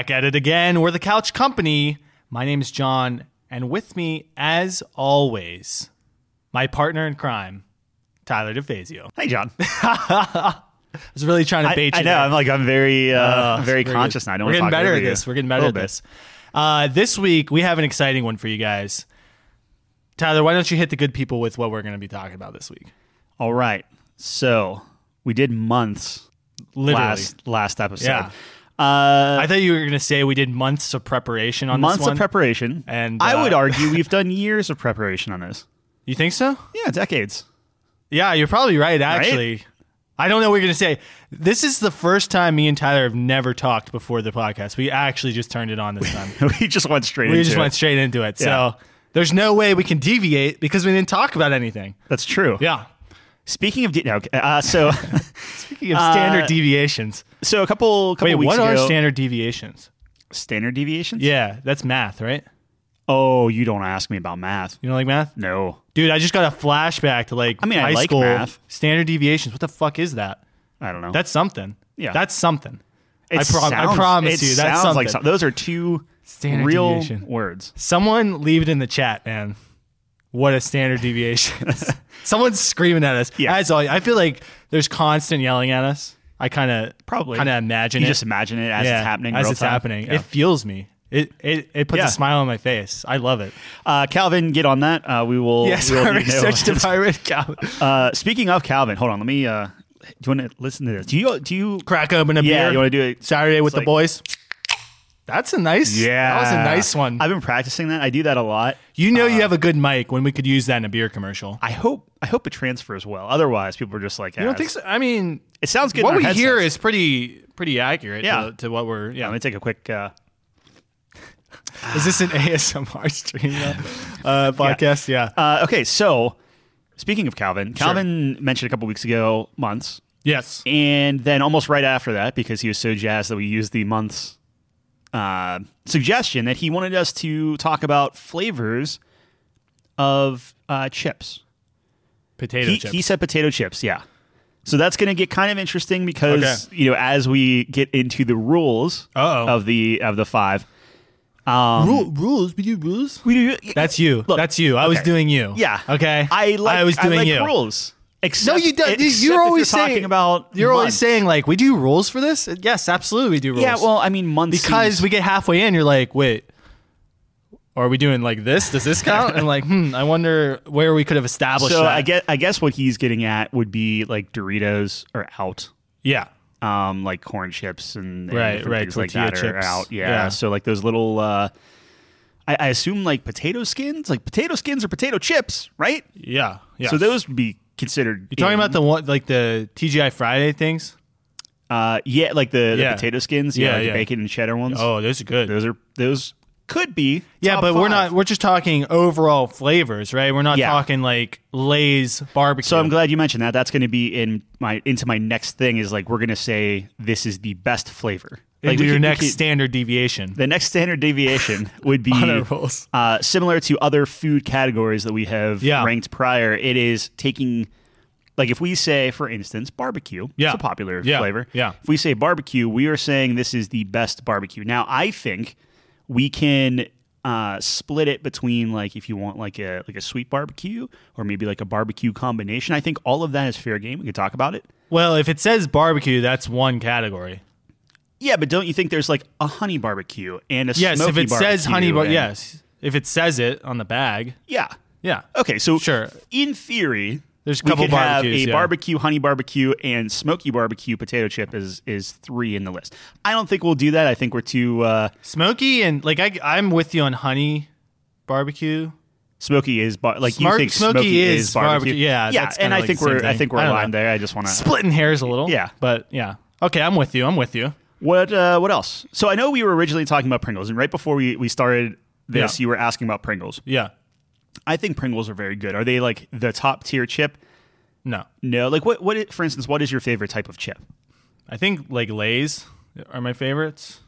Back at it again. We're the Couch Company. My name is John, and with me, as always, my partner in crime, Tyler DeFazio. Hey, John. I was really trying to bait you. I know. There. I'm very conscious good. now. We're getting better at this. We're getting better at this. This week, we have an exciting one for you guys. Tyler, why don't you hit the good people with what we're going to be talking about this week? All right. So we did months last episode. Yeah. I thought you were going to say we did months of preparation on this one. Months of preparation. And I would argue we've done years of preparation on this. You think so? Yeah, decades. Yeah, you're probably right, actually. Right? I don't know what you're going to say. This is the first time me and Tyler have never talked before the podcast. We actually just turned it on this time. We just went straight into it. Yeah. So there's no way we can deviate because we didn't talk about anything. That's true. Yeah. Speaking of speaking of standard deviations. So a couple weeks ago. What are standard deviations? Standard deviations? Yeah, that's math, right? Oh, you don't ask me about math. You don't like math? No. Dude, I just got a flashback to high like school math. Standard deviations. What the fuck is that? I don't know. That's something. Yeah. That's something. I promise you. That's something. Like those are two standard real deviation. Words. Someone leave it in the chat, man. What a standard deviation is. Someone's screaming at us. Yeah. I feel like there's constant yelling at us. I kind of imagine it. You just imagine it as it's happening. As it's happening. Yeah. It fuels me. It puts a smile on my face. I love it. Calvin, get on that. We will. Yes, our research department, Calvin. Speaking of Calvin, hold on. Let me. Do you want to listen to this? Do you crack open a beer? Yeah, you want to do it Saturday with the boys? That's a nice. Yeah, that was a nice one. I've been practicing that. I do that a lot. You have a good mic when we could use that in a beer commercial. I hope it transfers well. Otherwise, people are just like, you don't think so? I mean, it sounds good. What we hear is pretty accurate. Yeah. To what we're. Yeah. Let me take a quick. Is this an ASMR stream podcast? Yeah. Okay, so speaking of Calvin mentioned a couple weeks ago months. Yes. And then almost right after that, because he was so jazzed that we used the months suggestion, that he wanted us to talk about flavors of chips. Potato chips. He said potato chips, yeah. So that's going to get kind of interesting because, as we get into the rules of the five. Rules? We do rules? That's you. Look, that's you. I was doing you. Yeah. Okay. I was doing you. Rules. No, you don't. You're always saying about. You're always saying we do rules for this. Yes, absolutely, we do rules. Yeah. Well, I mean, months because we get halfway in. You're like, wait, are we doing like this? Does this count? And I wonder where we could have established. So that. I guess what he's getting at would be like Doritos are out. Yeah. Like corn chips and right, things like that chips are out. Yeah. So like those little. I assume like potato skins, or potato chips, right? Yeah. Yeah. So those would be considered. You're talking about the one like the TGI Friday things? Yeah, like the potato skins, the bacon and cheddar ones. Oh, those are good. Those could be. Yeah, but five. we're just talking overall flavors, right? We're not talking like Lay's barbecue. So I'm glad you mentioned that. That's going to be into my next thing is like we're going to say this is the best flavor. Like your next standard deviation. The next standard deviation would be similar to other food categories that we have ranked prior. It is taking, like if we say, for instance, barbecue. It's a popular flavor. Yeah. If we say barbecue, we are saying this is the best barbecue. Now, I think we can split it between like if you want like a sweet barbecue or maybe like a barbecue combination. I think all of that is fair game. We could talk about it. Well, if it says barbecue, that's one category. Yeah, but don't you think there's like a honey barbecue and a smoky barbecue? Yes, if it says honey barbecue, yes. If it says it on the bag. Yeah. Yeah. Okay, so sure. In theory, there's a couple we could have barbecues, a barbecue, honey barbecue, and smoky barbecue potato chip is 3 in the list. I don't think we'll do that. I think we're too... Smoky and I'm with you on honey barbecue. Smoky is you think smoky is barbecue. Yeah, yeah, and I think we're aligned there. I just want to splitting hairs a little. Yeah, but yeah. Okay, I'm with you. What else? So I know we were originally talking about Pringles, and right before we started this, you were asking about Pringles. Yeah. I think Pringles are very good. Are they like the top tier chip? No. Like what? For instance, what is your favorite type of chip? I think like Lay's are my favorites.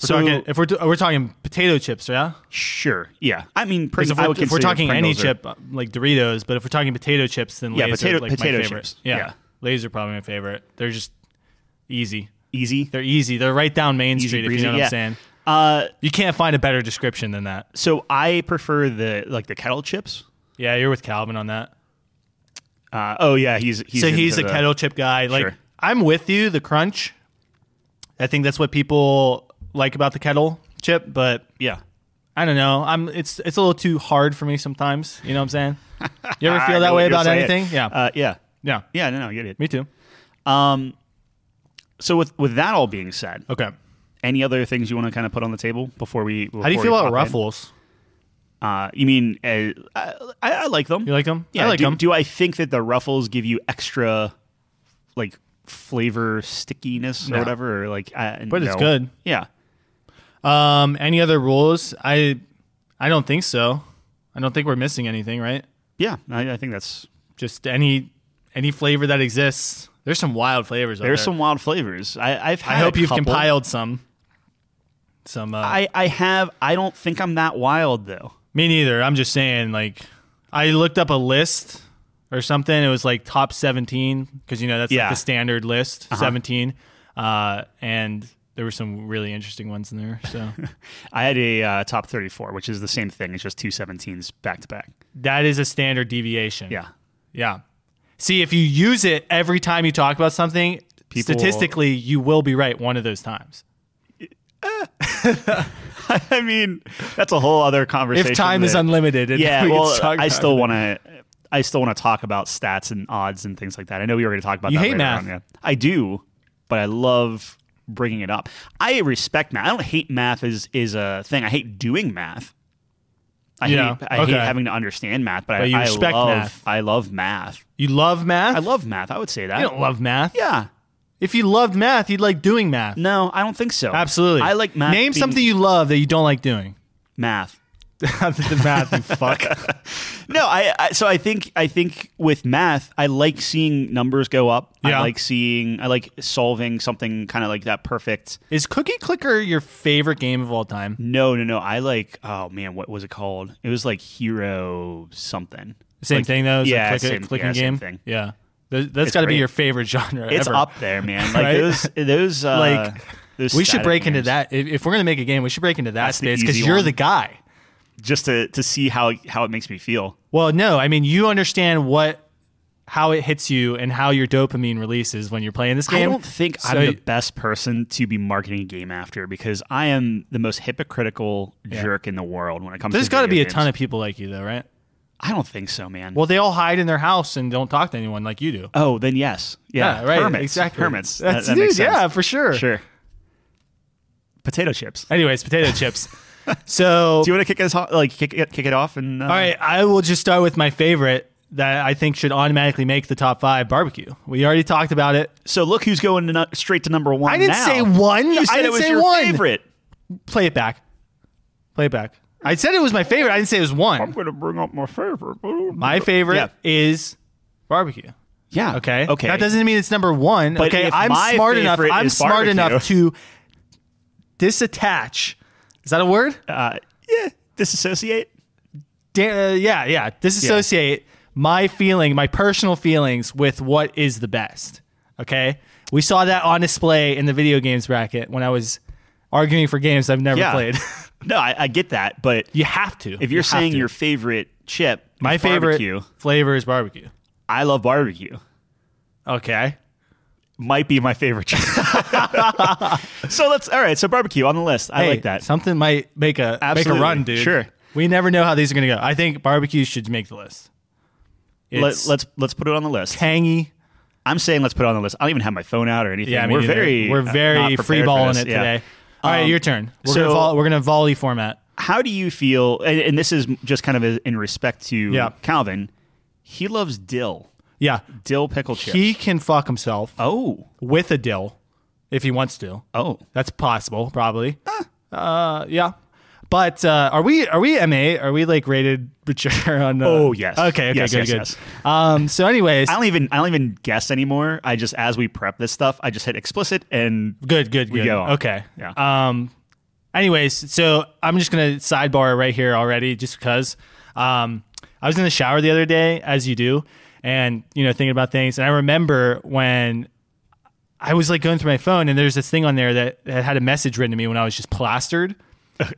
If we're talking potato chips, yeah. Sure. Yeah. I mean, if we're talking any Pringles chip like Doritos, but if we're talking potato chips, then Lay's are like potato my favorite. Chips. Yeah. Lay's are probably my favorite. They're just easy. Easy. They're easy. They're right down Main Street. Breezy, if you know what I'm saying. You can't find a better description than that. So I prefer the kettle chips. Yeah, you're with Calvin on that. Oh yeah, he's a kettle chip guy. Like Sure. I'm with you. The crunch. I think that's what people like about the kettle chip, but yeah. I don't know. It's a little too hard for me sometimes. You know what I'm saying? You ever I feel know that what way you're about saying. anything? Yeah. Yeah. Yeah. Yeah. No, I get it. Me too. So with that all being said, Okay. any other things you want to kind of put on the table before we? How do you feel about Ruffles? You mean I like them? You like them? Yeah. I like them. Do I think that the Ruffles give you extra like flavor stickiness or No. whatever? Or like, But it's good. Yeah. Any other rules? I don't think so. I don't think we're missing anything, right? Yeah. I think that's. Just any flavor that exists. There's some wild flavors. There's there. some wild flavors. I've had. I hope a you've couple. compiled some. I have. I don't think I'm that wild though. Me neither. I'm just saying. Like, I looked up a list or something. It was like top 17 because that's like the standard list, 17, and there were some really interesting ones in there. So I had a top 34, which is the same thing. It's just two 17s back to back. that is a standard deviation. Yeah. Yeah. See, if you use it every time you talk about something, statistically, you will be right one of those times. I mean, that's a whole other conversation. If time is unlimited. Yeah, we can well, talk I about still it. want to. I still want to talk about stats and odds and things like that. I know we were going to talk about You that hate later math. on, yeah. I do, but I love bringing it up. I respect math. I don't hate math is a thing. I hate doing math. I hate having to understand math, but you I respect love math. I love math. You love math? I love math. I would say that. You don't love math. Yeah. If you loved math, you'd like doing math. No, I don't think so. Absolutely. I like math. Name something you love that you don't like doing. Math. The math, you fuck. No, so I think with math, I like seeing numbers go up. Yeah. I like solving something kind of like that perfect. Is Cookie Clicker your favorite game of all time? No. I like, oh man, what was it called? It was like Hero something. Same thing though? As yeah, a clicking same game? thing. Yeah. That's got to be great. your favorite genre It's ever. up there, man. Like Right? those Like, those we should static break into games. that. If we're going to make a game, we should break into that That's the space because easy you're one. the guy. Just to see how it makes me feel. Well, no, I mean, you understand how it hits you and how your dopamine releases when you're playing this game. I don't think I'm the best person to be marketing a game after because I am the most hypocritical jerk in the world when it comes There's to got to be video a ton games. of people like you, though, right? I don't think so, man. Well, they all hide in their house and don't talk to anyone like you do. Oh, then yes. Yeah, right. Hermits. Exactly. Hermits. That's that makes sense. Yeah, for sure. Sure. Potato chips. Anyways, potato chips. So, Do you want to kick it off? And all right, I will just start with my favorite that I think should automatically make the top 5: barbecue. We already talked about it. So look who's going straight to number 1. I didn't now. say one. You said I didn't it was say your one. favorite. Play it back. Play it back. I said it was my favorite. I didn't say it was one. going to bring up my favorite. My favorite Yeah. is barbecue. Yeah. Okay. Okay. That doesn't mean it's number 1. But okay. if I'm my smart enough. favorite I'm is smart enough barbecue- to disattach. Is that a word? Yeah. Disassociate. Yeah. Disassociate my personal feelings with what is the best. Okay. We saw that on display in the video games bracket when I was arguing for games I've never played. No, I get that, but You have to. if you're You have saying to. your favorite chip, my is favorite barbecue, flavor is barbecue. I love barbecue. Okay. Might be my favorite chip. So all right. So barbecue on the list. I Hey, like that. Something might make a Absolutely. run, dude. Sure. We never know how these are going to go. I think barbecue should make the list. It's Let's put it on the list. tangy. I'm saying let's put it on the list. I don't even have my phone out or anything. Yeah, we're very not prepared free for balling this. it Yeah. today. All right, your turn. so- We're gonna volley format. How do you feel? And this is just kind of in respect to Calvin. He loves dill. Yeah, Dill pickle chips. he can fuck himself oh. with a dill if he wants to. Oh. That's possible, probably. Yeah. But are we MA? Are we like rated mature on? Oh, yes. Okay. Yes, good. yes, So, anyways, I don't even guess anymore. I just, as we prep this stuff, I just hit explicit and good. we go on. Okay. Yeah. Anyways, so I'm just gonna sidebar right here already, just because. I was in the shower the other day, as you do, and thinking about things, and I remember when I was like going through my phone, and there's this thing on there that had a message written to me when I was just plastered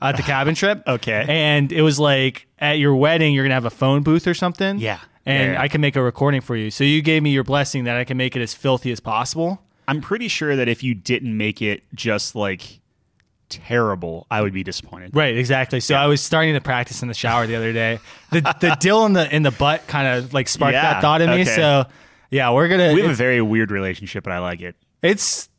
at the cabin trip. Okay. And it was like, at your wedding, you're going to have a phone booth or something. Yeah. And I can make a recording for you. So you gave me your blessing that I can make it as filthy as possible. I'm pretty sure that if you didn't make it just like terrible, I would be disappointed. Right, exactly. So I was starting to practice in the shower the other day. The dill in the butt kind of like sparked that thought in me. Okay. So yeah, we have a very weird relationship, but I like it. It's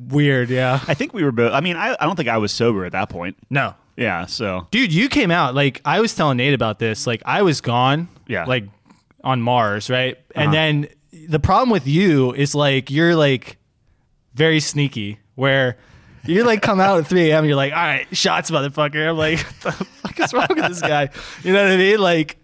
weird, yeah. I think we were both. I mean, I don't think I was sober at that point. No. Yeah, so. Dude, you came out, like, I was telling Nate about this. Like, I was gone, like, on Mars, right? And then the problem with you is, like, you're, like, very sneaky, where you, like, come out at 3 a.m. You're like, all right, shots, motherfucker. I'm like, what the fuck is wrong with this guy? You know what I mean? Like,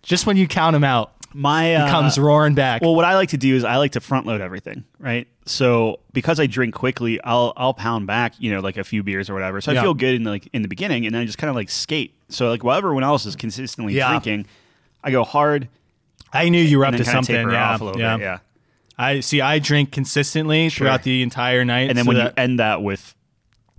just when you count him out, he comes roaring back. Well, what I like to do is I like to front load everything, right? So because I drink quickly, I'll pound back, you know, like a few beers or whatever. So I feel good in the beginning, and then I just kind of like skate. So like while everyone else is consistently drinking, I go hard. I knew you were up to something. Off a little bit, I drink consistently throughout the entire night, and then when you end that with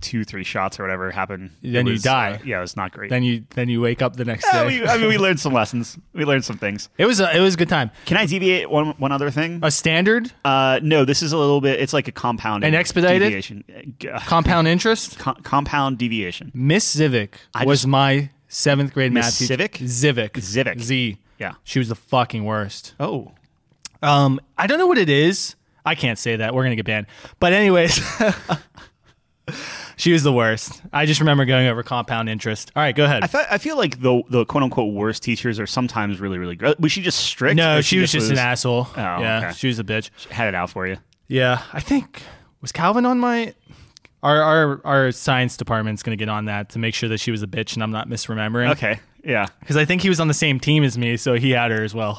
2-3 shots or whatever happen, then you die. It's not great. Then you wake up the next day. We learned some lessons. We learned some things. It was a good time. Can I deviate one other thing? A standard? No, this is a little bit. It's like a compound. An expedited deviation. Compound interest. Compound deviation. Miss Zivic was my 7th grade math teacher. Zivic. Z. Yeah. She was the fucking worst. Oh. I don't know what it is. I can't say that. We're gonna get banned. But anyways. She was the worst. I just remember going over compound interest. All right, go ahead. I feel like the quote unquote worst teachers are sometimes really, really good. Was she just strict? No, she was just an asshole. Oh, yeah, okay. she was a bitch. She had it out for you. Yeah, I think was Calvin on my. Our science department's going to get on that to make sure that she was a bitch and I'm not misremembering. Okay, yeah, because I think he was on the same team as me, so he had her as well.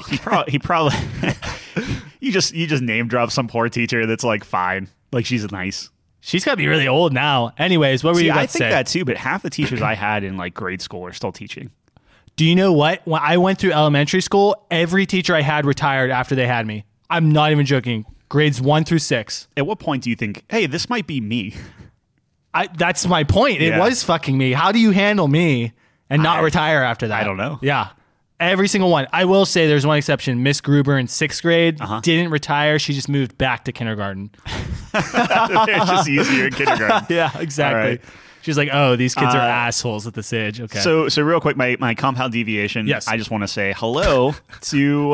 He probably. You just name drop some poor teacher that's like fine, like she's nice. She's got to be really old now. Anyways, what were you about to say? I think that too, but half the teachers I had in like grade school are still teaching. Do you know what? When I went through elementary school, every teacher I had retired after they had me. I'm not even joking. Grades 1 through 6. At what point do you think, hey, this might be me? That's my point. It was fucking me. How do you handle me and not retire after that? I don't know. Yeah. Every single one. I will say there's one exception. Miss Gruber in 6th grade didn't retire. She just moved back to kindergarten. It's just easier in kindergarten. Yeah, exactly. Right. She's like, oh, these kids are assholes at this age. Okay. So real quick, my compound deviation. Yes. I just want to say hello to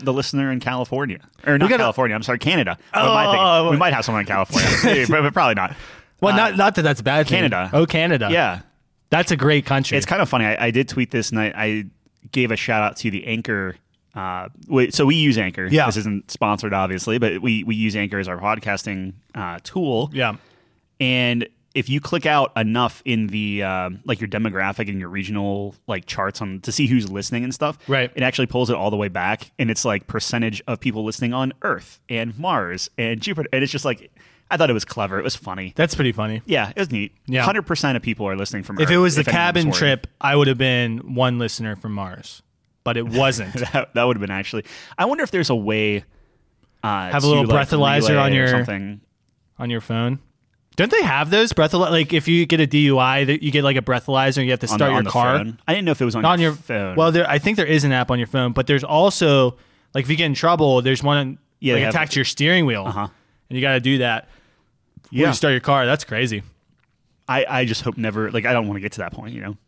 the listener in California. Or not California. I'm sorry, Canada. We might have someone in California, but probably not. Well, not that that's a bad thing. Canada. Oh, Canada. Yeah. That's a great country. It's kind of funny. I did tweet this, and I gave a shout out to the Anchor. So we use Anchor. Yeah. This isn't sponsored, obviously, but we use Anchor as our podcasting tool. Yeah. And if you click out enough in the like your demographic and your regional like charts on to see who's listening and stuff, right, it actually pulls it all the way back, and it's like percentage of people listening on Earth and Mars and Jupiter, and it's just like. I thought it was clever. It was funny. That's pretty funty. Yeah, it was neat. Yeah. 100% of people are listening from Earth. If it was the cabin trip, I would have been one listener from Mars. But it wasn't. that would have been actually. I wonder if there's a way have a little breathalyzer on your phone. Don't they have those breathalyzer? Like if you get a DUI, you get like a breathalyzer and you have to start your car. Phone. I didn't know if it was on your phone. Well, I think there is an app on your phone, but there's also like if you get in trouble, there's one attached to your steering wheel. And you got to do that before you start your car. That's crazy. I just hope never, like, I don't want to get to that point, you know?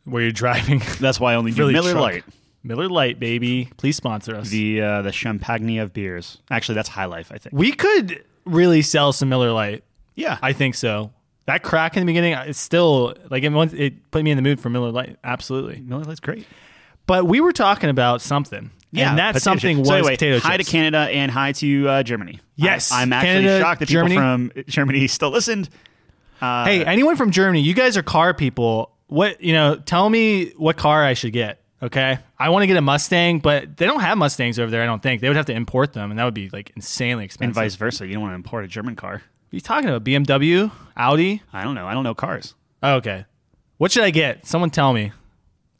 Where you're driving. That's why I only do Miller Lite. Miller Lite, baby. Please sponsor us. The champagne of beers. Actually, that's High Life, I think. We could really sell some Miller Lite. Yeah. I think so. That crack in the beginning, it's still, like, it put me in the mood for Miller Lite. Absolutely. Miller Lite's great. But we were talking about something. Yeah, and that something was potato chips. Hi to Canada and hi to Germany. Yes. I'm actually shocked that people from Germany still listened. Hey, anyone from Germany, you guys are car people. Tell me what car I should get, okay? I want to get a Mustang, but they don't have Mustangs over there, I don't think. They would have to import them, and that would be like insanely expensive. And vice versa. You don't want to import a German car. What are you talking about? BMW? Audi? I don't know. I don't know cars. Oh, okay. What should I get? Someone tell me.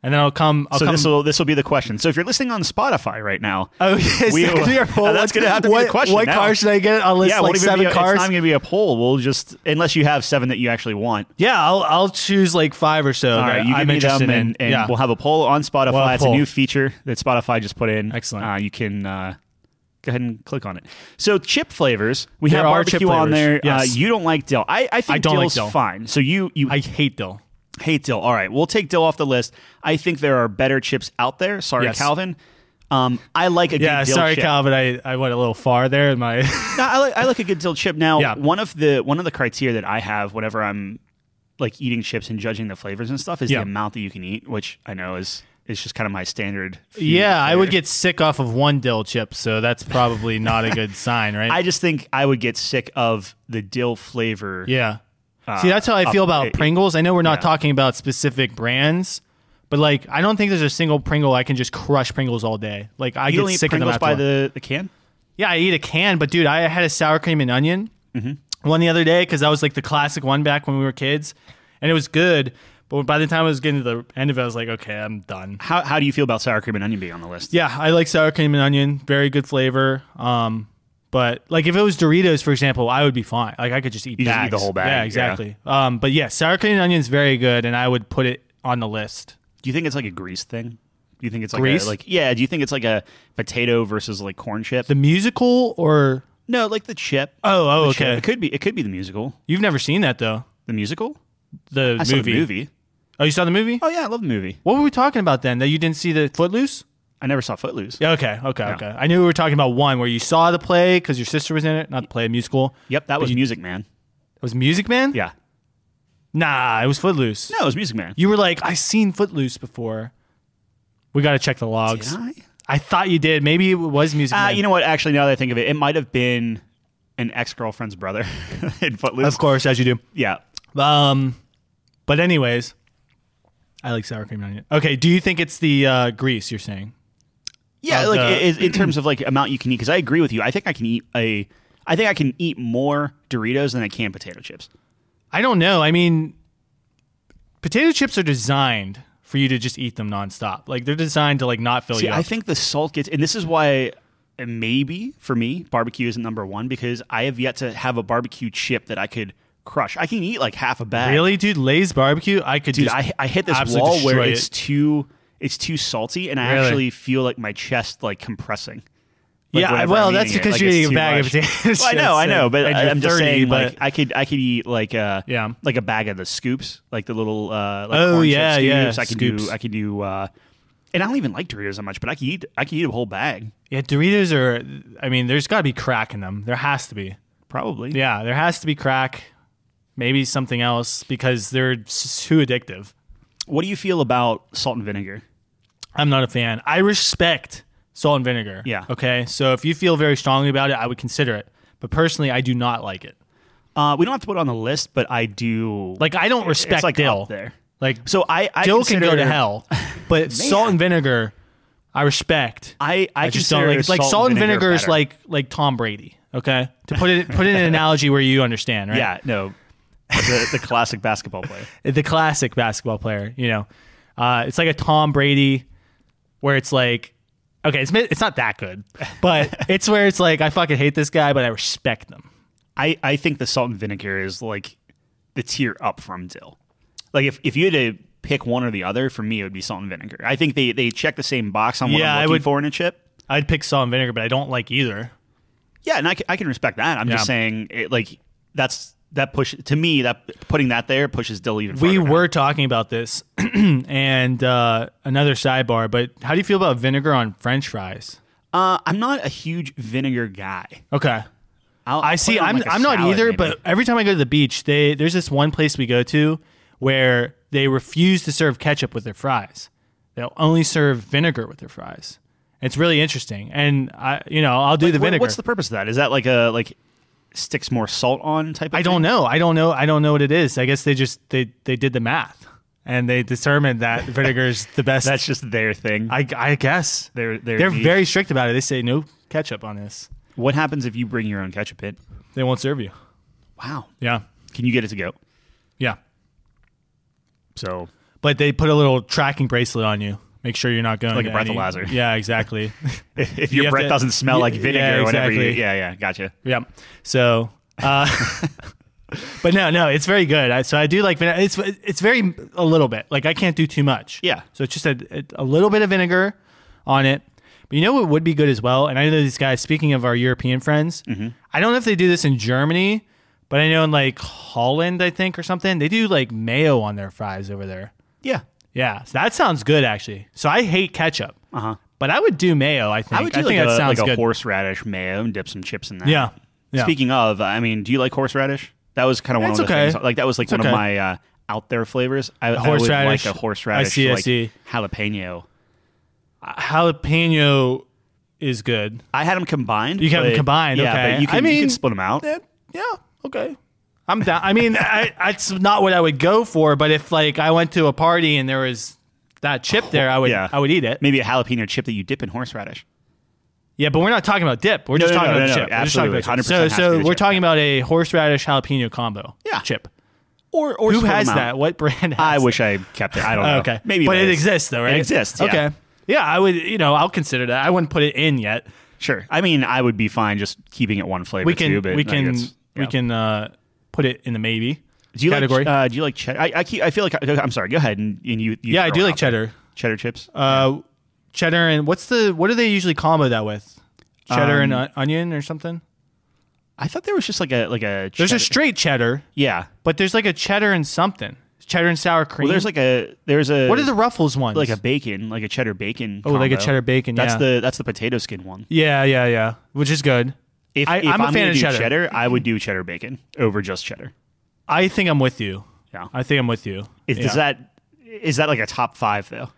And then I'll come. This will be the question. So if you're listening on Spotify right now, yes, that's going to have to be the question. What car should I get? I'll list like 7 cars. It's not going to be a poll. We'll just, unless you have 7 that you actually want. Yeah, I'll choose like 5 or so. All right, you give me them, and we'll have a poll on Spotify. It's a new feature that Spotify just put in. Excellent. You can go ahead and click on it. So chip flavors, we have barbecue on there. Yes. You don't like dill. I think dill's fine. So I hate dill. Hate dill. All right, we'll take dill off the list. I think there are better chips out there. Sorry, Calvin. I like a good dill chip. Sorry, Calvin. I went a little far there. No, I like a good dill chip. Now, one of the criteria that I have whenever I'm like eating chips and judging the flavors and stuff is the amount that you can eat, which I know is just kind of my standard. I would get sick off of 1 dill chip, so that's probably not a good sign, right? I just think I would get sick of the dill flavor. Yeah. See, that's how I feel about Pringles. I know we're not talking about specific brands, but like I don't think there's a single Pringle I can just crush Pringles all day. Like I get sick of them. Pringles by the can? Yeah, I eat a can, but dude, I had a sour cream and onion one the other day because that was like the classic one back when we were kids, and it was good. But by the time I was getting to the end of it, I was like, okay, I'm done. How do you feel about sour cream and onion being on the list? Yeah, I like sour cream and onion. Very good flavor. But like if it was Doritos, for example, I would be fine. Like I could just eat bags. Just eat the whole bag. Yeah, exactly. Yeah. But yeah, sour cream and onion is very good, and I would put it on the list. Do you think it's like a grease thing? Do you think it's like grease? Do you think it's like a potato versus like corn chip? The musical or no, like the chip. Oh, okay. Chip. It could be the musical. You've never seen that though. The musical? I saw the movie. Oh, you saw the movie? Oh yeah, I love the movie. What were we talking about then? That you didn't see the Footloose? I never saw Footloose. Yeah, okay. I knew we were talking about one where you saw the play because your sister was in it, not the play, a musical. Yep, that was Music Man. It was Music Man? Yeah. Nah, it was Footloose. No, it was Music Man. You were like, I've seen Footloose before. We got to check the logs. Did I? I thought you did. Maybe it was Music Man. You know what? Actually, now that I think of it, it might have been an ex-girlfriend's brother in Footloose. Of course, as you do. Yeah. But anyways, I like sour cream and onion. Okay, do you think it's the grease you're saying? Yeah, in terms of like amount you can eat, because I agree with you. I think I can eat more Doritos than I can potato chips. I don't know. I mean, potato chips are designed for you to just eat them nonstop. Like they're designed to like not fill you up. I think the salt gets, and this is why maybe for me barbecue isn't number 1 because I have yet to have a barbecue chip that I could crush. I can eat like half a bag. Really, dude? Lay's barbecue? I could. Dude, I hit this wall where it's too salty, and I actually feel like my chest like compressing. Like that's because you're eating a bag of potatoes. Well, I know, but I'm just saying, but like I could eat like like a bag of the scoops, like the little corn chip scoops. I could do, and I don't even like Doritos that much, but I could eat a whole bag. Yeah, Doritos are. I mean, there's got to be crack in them. There has to be. Probably. Yeah, there has to be crack. Maybe something else because they're too addictive. What do you feel about salt and vinegar? I'm not a fan. I respect salt and vinegar. Yeah. Okay. So if you feel very strongly about it, I would consider it. But personally, I do not like it. We don't have to put it on the list, but I do. Like I don't respect it's like dill. Up there. Like so, I dill can go to hell, but salt and vinegar, I respect. I just don't like. Like salt and vinegar is like Tom Brady. Okay. To put it in an analogy where you understand, right? Yeah. No. The classic basketball player. The classic basketball player. You know, it's like a Tom Brady. Where it's like, okay, it's not that good, but it's where it's like, I fucking hate this guy, but I respect them. I think the salt and vinegar is like the tier up from dill. Like if you had to pick one or the other, for me, it would be salt and vinegar. I think they check the same box on what I'm looking for in a chip. I'd pick salt and vinegar, but I don't like either. Yeah, and I can respect that. I'm just saying, that putting that there pushes dill even further. We were talking about this and another sidebar, but how do you feel about vinegar on French fries? I'm not a huge vinegar guy. Okay. I'm not either, but every time I go to the beach, there's this one place we go to where they refuse to serve ketchup with their fries. They'll only serve vinegar with their fries. It's really interesting. And I'll do the vinegar. What's the purpose of that? Is that like sticks more salt on type of I don't know. I don't know what it is. I guess they did the math and they determined that vinegar is the best. That's just their thing. I guess they're very strict about it. They say no ketchup on this. What happens if you bring your own ketchup in? They won't serve you. Wow. Yeah. Can you get it to go? Yeah. So, but they put a little tracking bracelet on you. Make sure you're not going Like a to any- breathalyzer. Yeah, exactly. If your breath doesn't smell like vinegar or whatever. exactly. Yeah, gotcha. Yeah. So, but no, it's very good. So I do like vinegar. It's very a little bit. Like I can't do too much. Yeah. So it's just a little bit of vinegar on it. But you know what would be good as well? And I know these guys, speaking of our European friends, I don't know if they do this in Germany, but I know in like Holland, I think, or something, they do like mayo on their fries over there. Yeah. Yeah. So that sounds good, actually. So I hate ketchup. But I would do mayo, I think. I would do think that sounds like a good. horseradish mayo and dip some chips in that. Yeah. Speaking of, I mean, do you like horseradish? That was kind of one of the things. Like that was like one of my out there flavors. I would like a horseradish, I see. jalapeno. Jalapeno is good. I had them combined. You have them combined, yeah, okay. but you can split them out. Yeah, okay. I'm down. I mean, it's not what I would go for, but if like I went to a party and there was that chip there, I would eat it. Maybe a jalapeno chip that you dip in horseradish. Yeah, but we're not talking about dip. We're just talking about the chip. Absolutely, 100%. So we're talking about a horseradish jalapeno combo. chip. Or who has that? What brand has I that? wish I kept it. I don't know. Okay. Maybe but it exists though, right? It exists, yeah. Okay. Yeah, I would, I'll consider that. I wouldn't put it in yet. Sure. I mean, I would be fine just keeping it one flavor we can put it in the maybe category. Do you like cheddar? I feel like I'm sorry. Go ahead and you yeah, I do like cheddar. There. Cheddar chips. Cheddar and what do they usually combo that with? Cheddar and onion or something? I thought there was just like a cheddar. There's a straight cheddar. Yeah, but there's like a cheddar and something. Cheddar and sour cream. Well, there's a what are the Ruffles ones? Like a bacon, like a cheddar bacon. Oh, like a cheddar bacon. Yeah, that's the potato skin one. Yeah, which is good. If I'm a fan of cheddar, I would do cheddar bacon over just cheddar. I think I'm with you. Yeah, I think I'm with you. Is that like a top 5 though?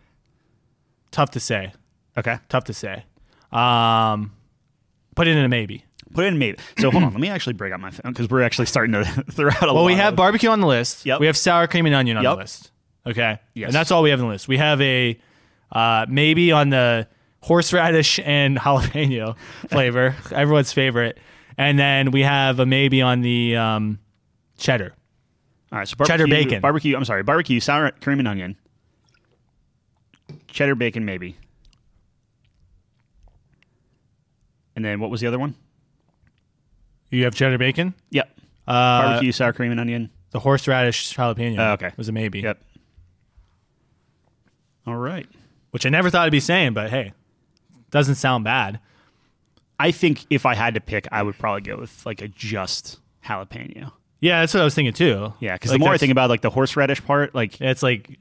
Tough to say. Okay, tough to say. Put it in a maybe. Put it in maybe. So hold on, let me actually break out my phone because we're actually starting to throw out a lot. Well, we have barbecue on the list. Yep. We have sour cream and onion on the list. Okay. Yes. And that's all we have on the list. We have a maybe on the horseradish and jalapeno flavor, everyone's favorite. And then we have a maybe on the cheddar. All right, so cheddar bacon. Barbecue, sour cream and onion. Cheddar bacon maybe. And then what was the other one? You have cheddar bacon? Yep. Barbecue, sour cream and onion. The horseradish jalapeno. Okay. Was a maybe. Yep. All right. Which I never thought I'd be saying, but hey, doesn't sound bad. I think if I had to pick, I would probably go with like a just jalapeno. Yeah, that's what I was thinking too. Yeah, because the more I think about like the horseradish part, like it's like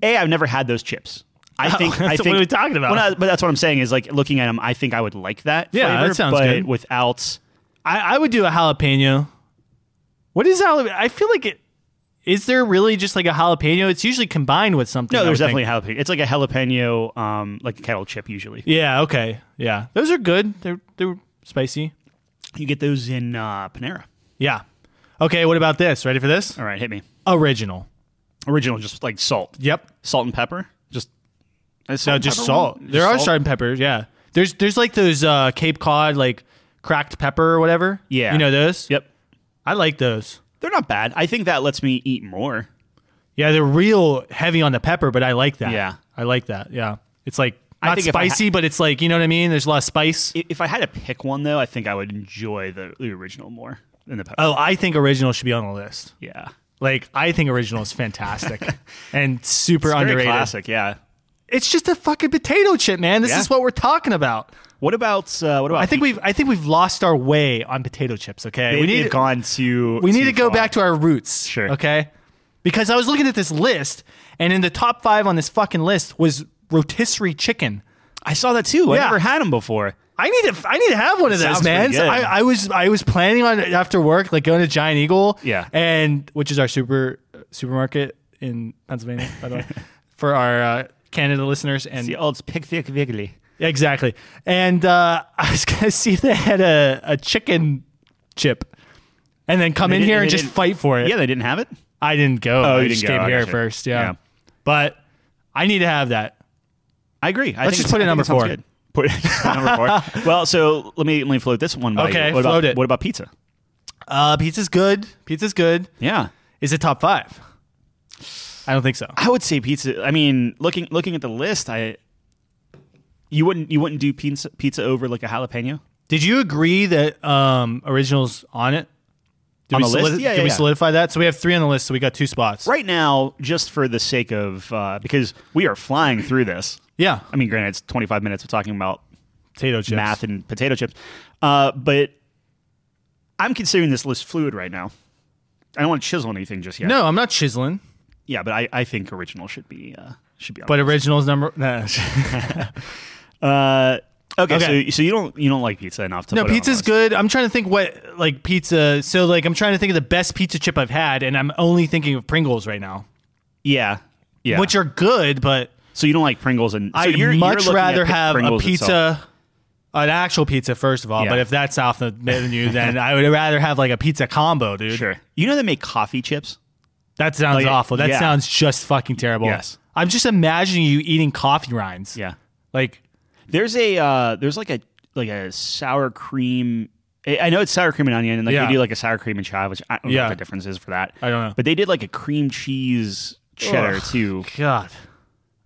I've never had those chips. I think what are we talking about? But that's what I'm saying is like looking at them, I think I would like that. Yeah, flavor, that sounds but good. Without, I would do a jalapeno. What is jalapeno? I feel like is there really just like a jalapeno? It's usually combined with something. No, there's definitely a jalapeno. It's like a jalapeno, like a kettle chip usually. Yeah. Okay. Yeah, those are good. They're spicy. You get those in Panera. Yeah. Okay. What about this? Ready for this? All right, hit me. Original, just like salt. Yep. Salt and pepper. Just salt. There are salt and peppers. Yeah. There's like those Cape Cod like cracked pepper or whatever. Yeah. You know those? Yep. I like those. They're not bad. I think that lets me eat more. Yeah, they're real heavy on the pepper, but I like that. Yeah. I like that. Yeah. It's like not I think spicy, but it's like, you know what I mean? There's a lot of spice. If I had to pick one though, I think I would enjoy the original more than the pepper. Oh, I think original should be on the list. Yeah. Like, I think original is fantastic and super It's underrated. very classic, yeah. It's just a fucking potato chip, man. This is what we're talking about. What about I think we've lost our way on potato chips, okay? We need to go back to our roots. Sure. Okay? Because I was looking at this list, and in the top 5 on this fucking list was rotisserie chicken. I saw that too. I Yeah. never had them before. I need to have one of those, Sounds man. pretty So good. I was planning on after work, like going to Giant Eagle, Yeah. and which is our supermarket in Pennsylvania, by the way, for our Canada listeners. And the old Pick Thick Wiggly. exactly. And I was gonna see if they had a chicken chip, and then come in here and just fight for it. Yeah, they didn't have it. I didn't go. Oh, I you just didn't go. came I here gotcha. first. Yeah. Yeah. But I need to have that. I agree. Let's just put it number 4. Put it number 4. Well, so let me float this one by Okay, you. float it. What about pizza? Pizza's good. Yeah. Is it top 5? I don't think so. I would say pizza. I mean, looking at the list, you wouldn't do pizza over like a jalapeno? Did you agree that original's on it? On the list? Did we solidify that? So we have 3 on the list, so we got 2 spots. Right now, just for the sake of because we are flying through this. Yeah. I mean, granted, it's 25 minutes of talking about potato chips. Math and potato chips. But I'm considering this list fluid right now. I don't want to chisel anything just yet. No, I'm not chiseling. Yeah, but I think original should be on. But original's number. Nah. Okay. So you don't like pizza enough to. No, put it on pizza's the list. good. I'm trying to think what like pizza. So like I'm trying to think of the best pizza chip I've had, and I'm only thinking of Pringles right now. Yeah. Which are good, but so you don't like Pringles, and so I'd much rather have a pizza, itself. an actual pizza first of all. Yeah. But if that's off the menu, then I would rather have like a pizza combo, dude. Sure. You know they make coffee chips. That sounds awful. That sounds just fucking terrible. Yes. I'm just imagining you eating coffee rinds. Yeah. Like there's like a sour cream. I know it's sour cream and onion, and like they do like a sour cream and chive, which I don't know what the difference is for that. I don't know. But they did like a cream cheese cheddar too. God,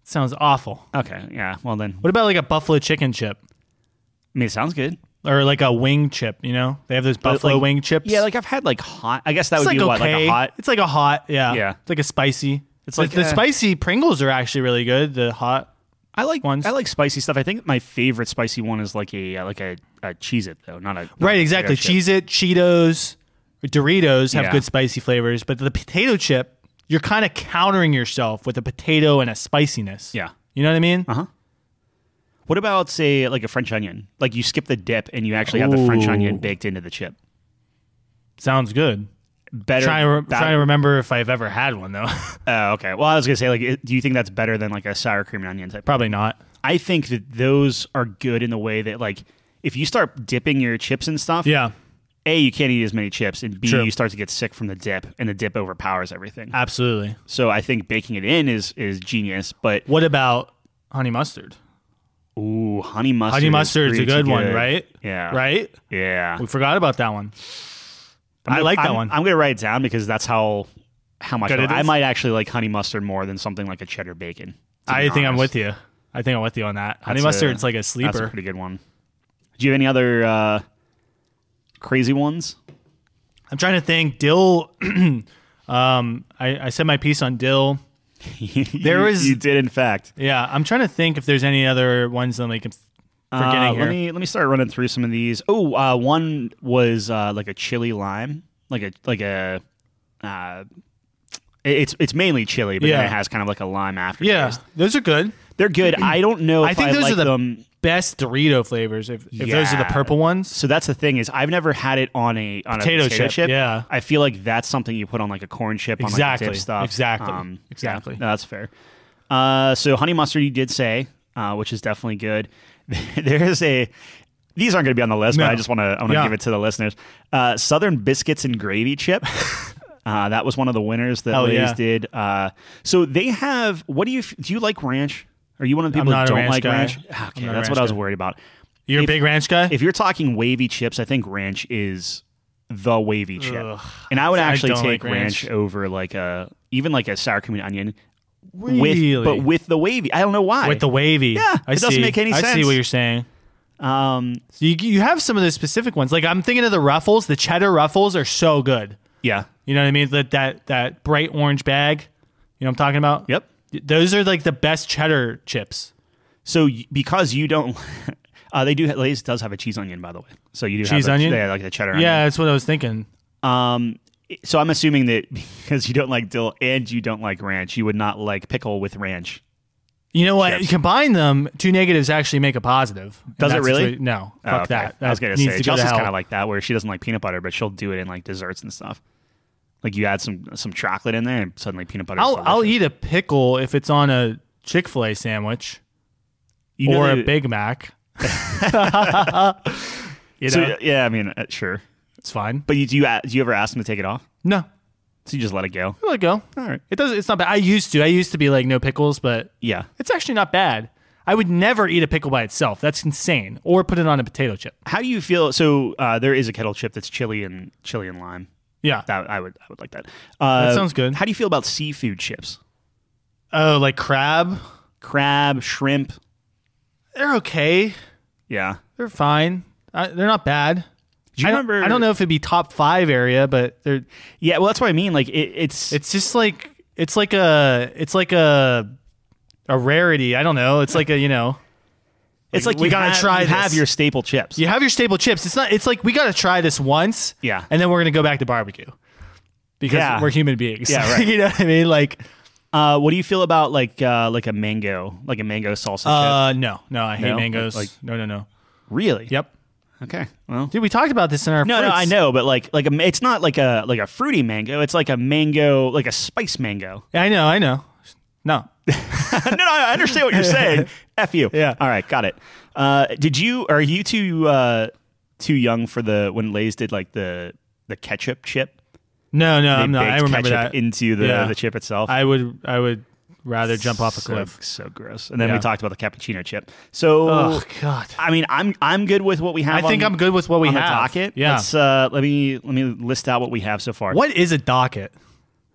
sounds awful. Okay, yeah. Well then, what about like a buffalo chicken chip? I mean, it sounds good. Or like a wing chip, you know? They have those buffalo wing chips. Yeah, like I've had like hot. I guess that it's would be like what, like a hot. It's like a hot, yeah. Yeah. It's like a spicy. It's like the spicy Pringles are actually really good. The hot. I like ones. I like spicy stuff. I think my favorite spicy one is like a Cheez-It though, not right, exactly. Cheez-It, Cheetos, Doritos have good spicy flavors, but the potato chip, you're kind of countering yourself with a potato and a spiciness. Yeah. You know what I mean? Uh-huh. What about say like a French onion? Like you skip the dip and you actually have the French onion baked into the chip. Sounds good. Better. Trying to remember if I've ever had one though. Oh, okay. Well, I was gonna say, like, do you think that's better than like a sour cream and onion type? Probably not. I think that those are good in the way that, like, if you start dipping your chips and stuff, yeah. A, you can't eat as many chips, and B, True. you start to get sick from the dip, and the dip overpowers everything. Absolutely. So I think baking it in is genius. But what about honey mustard? Ooh, honey mustard. Honey mustard's a good one, right? Yeah. Right? Yeah. We forgot about that one. I like that one. I'm gonna write it down because that's how much I is. might actually like honey mustard more than something like a cheddar bacon. I think I'm with you. I think I'm with you on that. Honey mustard's like a sleeper. That's a pretty good one. Do you have any other crazy ones? I'm trying to think. Dill. I said my piece on dill. You did, in fact. Yeah, I'm trying to think if there's any other ones that I'm forgetting here. Let me start running through some of these. Oh, one was like a chili lime, it's mainly chili, but then it has kind of like a lime aftertaste. Yeah, those are good. They're good. I don't know. If I think those like are the them. best Dorito flavors. If those are the purple ones. So that's the thing is I've never had it on a potato chip. Yeah, I feel like that's something you put on like a corn chip on like dip stuff. Exactly. Yeah, that's fair. So honey mustard you did say, which is definitely good. These aren't going to be on the list, but I just want to give it to the listeners. Southern biscuits and gravy chip. That was one of the winners that Lay's did. So they have. What do you like ranch? Are you one of the people that don't like ranch? Okay, that's what I was worried about. You're a big ranch guy? If you're talking wavy chips, I think ranch is the wavy chip. And I would actually take ranch over even like a sour cream and onion. Really? But with the wavy. I don't know why. With the wavy. Yeah, it doesn't make any sense. I see what you're saying. So you have some of the specific ones. Like I'm thinking of the Ruffles. The cheddar Ruffles are so good. Yeah. You know what I mean? That bright orange bag. You know what I'm talking about? Yep. Those are like the best cheddar chips. So because you don't, Lay's does have a cheese onion, by the way. So you do cheese have onion, like the cheddar onion. Yeah, that's what I was thinking. So I'm assuming that because you don't like dill and you don't like ranch, you would not like pickle with ranch. You know what? You combine them, 2 negatives actually make a positive. Does it really? No. Fuck that. I was going to say, Chelsea's kind of like that, where she doesn't like peanut butter, but she'll do it in like desserts and stuff. Like you add some chocolate in there and suddenly peanut butter. I'll eat a pickle if it's on a Chick-fil-A sandwich or a Big Mac. Yeah, I mean, sure. It's fine. But do you ever ask them to take it off? No. So you just let it go? I let it go. All right. It's not bad. I used to be like no pickles, but yeah, it's actually not bad. I would never eat a pickle by itself. That's insane. Or put it on a potato chip. How do you feel? So there is a kettle chip that's chili and lime. Yeah, that I would like that. That sounds good. How do you feel about seafood chips? Oh, like crab? Crab, shrimp. They're okay. Yeah. They're fine. They're not bad. Do you remember? I don't know if it'd be top 5 area, but they're. Yeah, well, that's what I mean. Like it's just like it's like a rarity. I don't know. It's like a It's like we gotta try. You have your staple chips. You have your staple chips. It's not. It's like we gotta try this once. Yeah. And then we're gonna go back to barbecue because we're human beings. Yeah, right. You know what I mean? Like, what do you feel about like a mango salsa chip? No, I hate mangoes. Like no. Really? Yep. Okay. Well, Dude, we talked about this in our no, fruits. I know, but it's not like a fruity mango. It's like a mango, like a spice mango. Yeah, I know. No. No, I understand what you're saying. F you. Yeah. All right, got it. Are you too young for when Lay's did like the ketchup chip? No, I'm not. I remember ketchup that into the chip itself. I would rather jump off a cliff. So gross. And then we talked about the cappuccino chip. So, oh god. I mean, I'm good with what we have. I think I'm good with what we on have. The docket. Yeah. Let's let me list out what we have so far. What is a docket?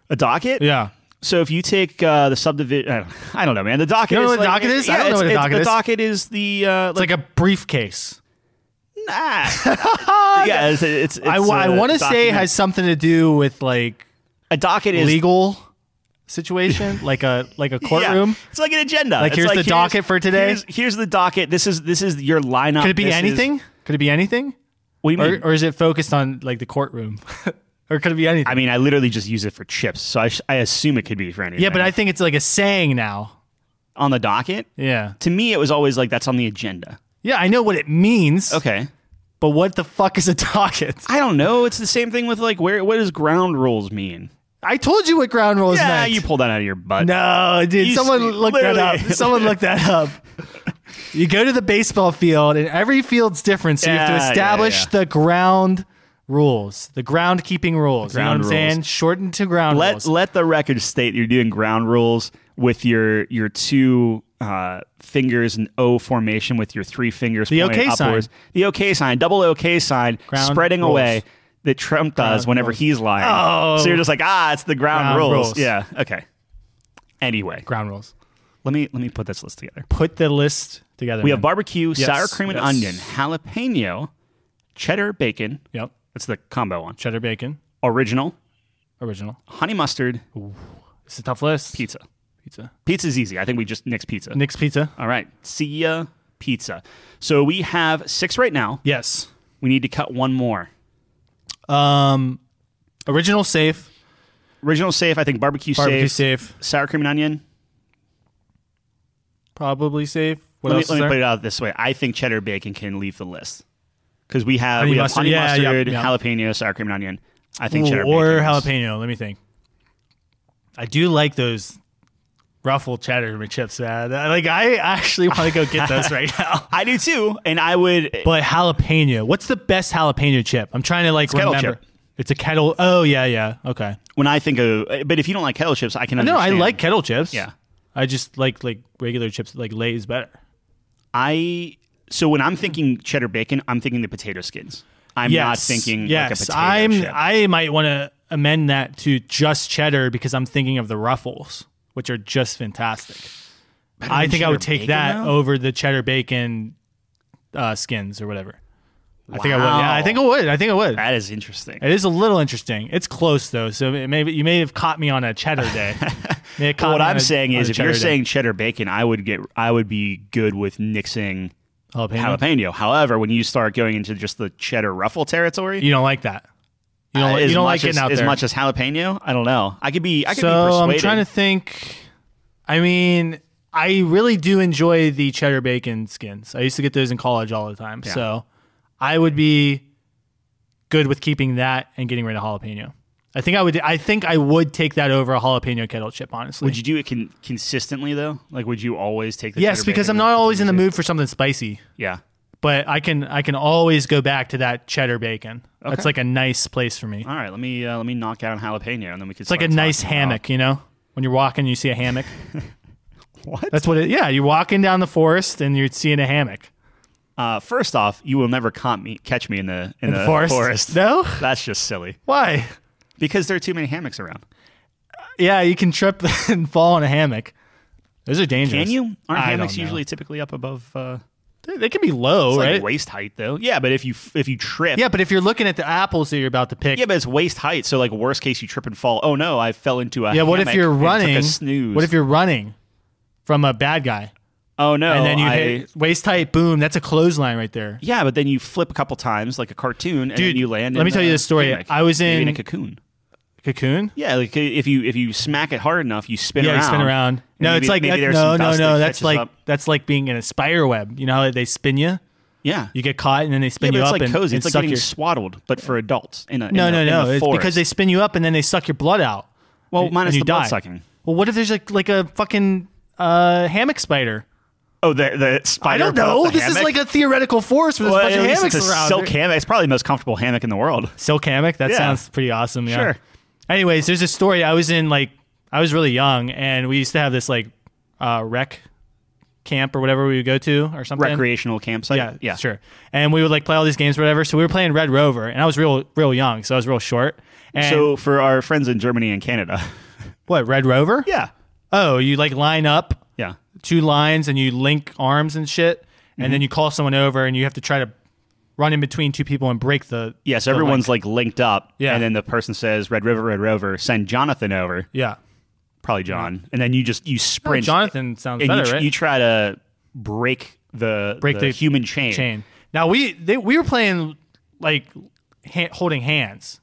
A docket? Yeah. So if you take the subdivision, I don't know, man. The docket. You know is what a docket is? I don't know what a docket is. The docket is the. It's like a briefcase. Nah. Yeah, it's I want to say it has something to do with like a docket is legal situation, like a courtroom. Yeah, it's like an agenda. Like here's the docket for today. Here's the docket. This is your lineup. Could it be anything? Could it be anything? What do you mean? Or is it focused on like the courtroom? Or could it be anything? I mean, I literally just use it for chips, so I assume it could be for anything. Yeah, but I think it's like a saying now. On the docket? Yeah. To me, it was always like that's on the agenda. Yeah, I know what it means. Okay. But what the fuck is a docket? I don't know. It's the same thing with like what does ground rules mean? I told you what ground rules meant. Yeah, you pulled that out of your butt. No, dude. Someone looked that up. Someone looked that up. You go to the baseball field, and every field's different, so you have to establish the ground rules, the ground-keeping rules. You know what I'm saying? Shortened to ground rules. Let the record state you're doing ground rules with your two fingers in O formation with your 3 fingers the pointing OK upwards. sign. The OK sign, double OK sign, ground spreading rules. away that Trump does whenever he's lying. Oh. So you're just like, it's the ground rules. Yeah, okay. Anyway. Ground rules. Let me put this list together. Put the list together. We have barbecue, Yes, sour cream and yes. onion, jalapeno, cheddar bacon. Yep. That's the combo one. Cheddar bacon. Original, Honey mustard. It's a tough list. Pizza. Pizza's easy. I think we just nix pizza. Nick's Pizza. All right. See ya, pizza. So we have 6 right now. Yes. We need to cut one more. Original safe. Original safe. I think barbecue safe. Sour cream and onion. Probably safe. Let me put it out this way. I think cheddar bacon can leave the list because we have honey mustard, jalapeno, sour cream and onion. I think cheddar bacon or jalapeno. Let me think. I do like those ruffled cheddar chips, man. Like I actually want to go get those right now. I do too, and I would. But jalapeno. What's the best jalapeno chip? I'm trying to remember. Kettle chip. It's a kettle. Oh yeah. Okay. When I think of, but if you don't like kettle chips, I can understand. No, I like kettle chips. Yeah. I just like regular chips. Like Lay's better. So when I'm thinking cheddar bacon, I'm thinking the potato skins. I'm not thinking like a potato chip. I might want to amend that to just cheddar because I'm thinking of the ruffles, which are just fantastic. I think I would take that over the cheddar bacon skins or whatever. Wow. I think I would. Yeah, I think I would. That is interesting. It is a little interesting. It's close though, so you may have caught me on a cheddar day. What I'm saying is, if you're saying cheddar bacon, I would be good with nixing jalapeno. However, when you start going into just the cheddar ruffle territory, you don't like that. You don't like getting out there as much as jalapeno. I don't know. I could be persuaded. I'm trying to think. I mean, I really do enjoy the cheddar bacon skins. I used to get those in college all the time. Yeah. So I would be good with keeping that and getting rid of jalapeno. I think I would take that over a jalapeno kettle chip, honestly. Would you do it consistently though? Like, would you always take the Yes, cheddar because bacon I'm not always in the mood for something spicy. Yeah. But I can always go back to that cheddar bacon. Okay. That's like a nice place for me. All right, let me knock out jalapeno and then we can. It's like a nice hammock, you know? When you're walking, you see a hammock. What? That's what it. Yeah, you're walking down the forest and you're seeing a hammock. First off, you will never catch me in the forest. No, that's just silly. Why? Because there are too many hammocks around. Yeah, you can trip and fall in a hammock. Those are dangerous. Can you? Aren't I hammocks don't know. usually typically up above? They can be low, It's right? like waist height though. Yeah, but if you trip. Yeah, but if you're looking at the apples that you're about to pick. Yeah, but it's waist height. So like worst case, you trip and fall. Oh no, I fell into a. Yeah, what if hammock you're and took running? a snooze. What if you're running from a bad guy? Oh no, And then you hit waist height, boom, that's a clothesline right there. Yeah, but then you flip a couple times like a cartoon, and then you land. Let me tell you this story. Hammock. I was Maybe in a cocoon. Cocoon. Yeah, like if you smack it hard enough, you spin around. Yeah, you spin around. No, maybe, it's like maybe there's some dust that That's catches like up. that's like being in a spider web. You know how they spin you? Yeah, You get caught and then they spin yeah, you but up it's like and, cozy. and It's like suck getting your. swaddled, but for adults. In No. the It's forest. because they spin you up and then they suck your blood out. Well, and minus you the blood die. sucking. Well, what if there's like a fucking hammock spider? Oh, the spider. I don't put up know. the This is hammock? like a theoretical force with a Well, bunch at of least hammocks it's a around. silk hammock. It's probably the most comfortable hammock in the world. Silk hammock? That Yeah. sounds pretty awesome. Yeah. Sure. Anyways, there's a story. I was really young, and we used to have this rec camp or whatever we would go to or something. Recreational campsite. Yeah, sure. And we would play all these games or whatever. So we were playing Red Rover, and I was real young, so I was real short. And So for our friends in Germany and Canada. what, Red Rover? Yeah. Oh, you line up Yeah. 2 lines and you link arms and shit, and Mm-hmm. then you call someone over and you have to try to run in between 2 people and break the. Yeah, so the everyone's link. linked up. Yeah. And then the person says, Red Rover, send Jonathan over. Yeah. Probably John. And then you sprint. Jonathan sounds and better, you, right? you try to break the human chain. Now we were playing holding hands.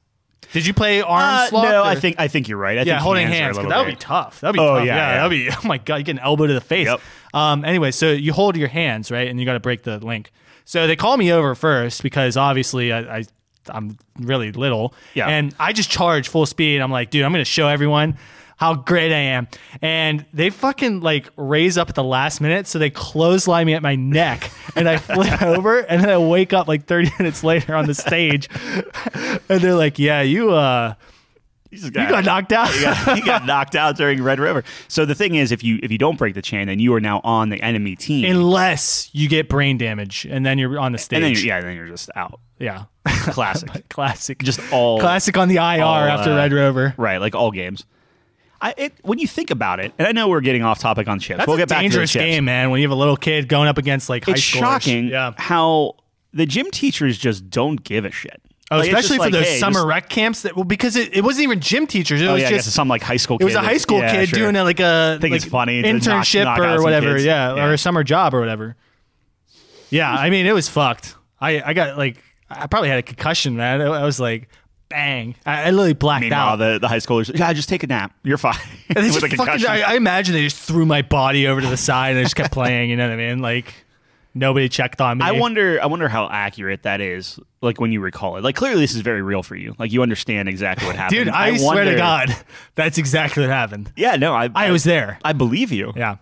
Did you play arms locked? No, or- I think you're right. I Yeah, think holding hands. hands. Are a 'Cause little that would be bit- tough. That'd be Oh, tough. yeah. That'd be. Oh my god, you get an elbow to the face. Yep. Anyway, so you hold your hands right, and you got to break the link. So they call me over first because obviously I'm really little. Yeah. And I just charge full speed. I'm like, dude, I'm gonna show everyone how great I am. And they fucking raise up at the last minute, so they clothesline me at my neck, and I flip over, and then I wake up 30 minutes later on the stage, and they're like, yeah, you got knocked out. You got knocked out during Red River. So the thing is, if you don't break the chain, then you are now on the enemy team. Unless you get brain damage, and then you're on the stage. and then you're just out. Yeah. Classic. Classic. Just all Classic on the IR after Red Rover. right, like all games. When you think about it, and I know we're getting off topic on chips. That's we'll a get back to the dangerous chips. game, man, when you have a little kid going up against high schoolers. It's shocking Yeah. how the gym teachers just don't give a shit. Oh, Like, it's especially just for those hey, summer just- rec camps because it wasn't even gym teachers. It was I guess just it's some high school kid. it was a high school Yeah, kid sure. doing a think it's funny to internship knock out or some whatever, kids. yeah, Yeah. or a summer job or whatever. Yeah, I mean it was fucked. I got I probably had a concussion, man. I was bang. I literally blacked Meanwhile, out. the high schoolers, just take a nap. You're fine. And they With just a concussion. I imagine they just threw my body over to the side and they just kept playing. You know what I mean? Nobody checked on me. I wonder how accurate that is. When you recall it, clearly this is very real for you. You understand exactly what happened. Dude, I swear wonder- to God, that's exactly what happened. Yeah, no, I was there. I believe you. Yeah.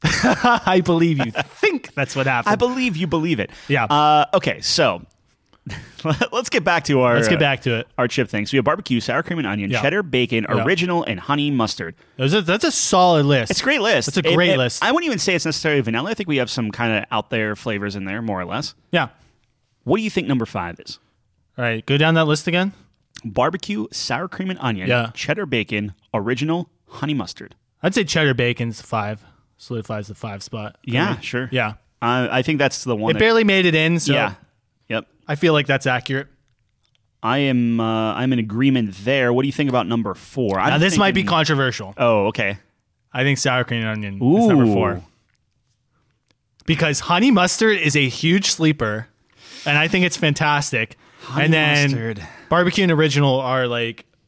I believe you think that's what happened. I believe you believe it. Yeah. Okay, so let's get back to our. Let's get back to it. Our chip things. We have barbecue, sour cream and onion, Yeah. cheddar, bacon, Yeah. original, and honey mustard. That's a solid list. It's a great list. That's a great list. I wouldn't even say it's necessarily vanilla. I think we have some kind of out there flavors in there, more or less. Yeah. What do you think number 5 is? All right, go down that list again. Barbecue, sour cream and onion, Yeah. cheddar bacon, original, honey mustard. I'd say cheddar bacon's 5. Solidifies the 5 spot. for Yeah, me. sure. Yeah. I think that's the one. It barely made it in, so Yeah. Yep. I feel like that's accurate. I'm in agreement there. What do you think about number 4? Now, this might be controversial. Oh, okay. I think sour cream and onion is number 4. Because honey mustard is a huge sleeper, and I think it's fantastic. Honey and then mustard. barbecue and original are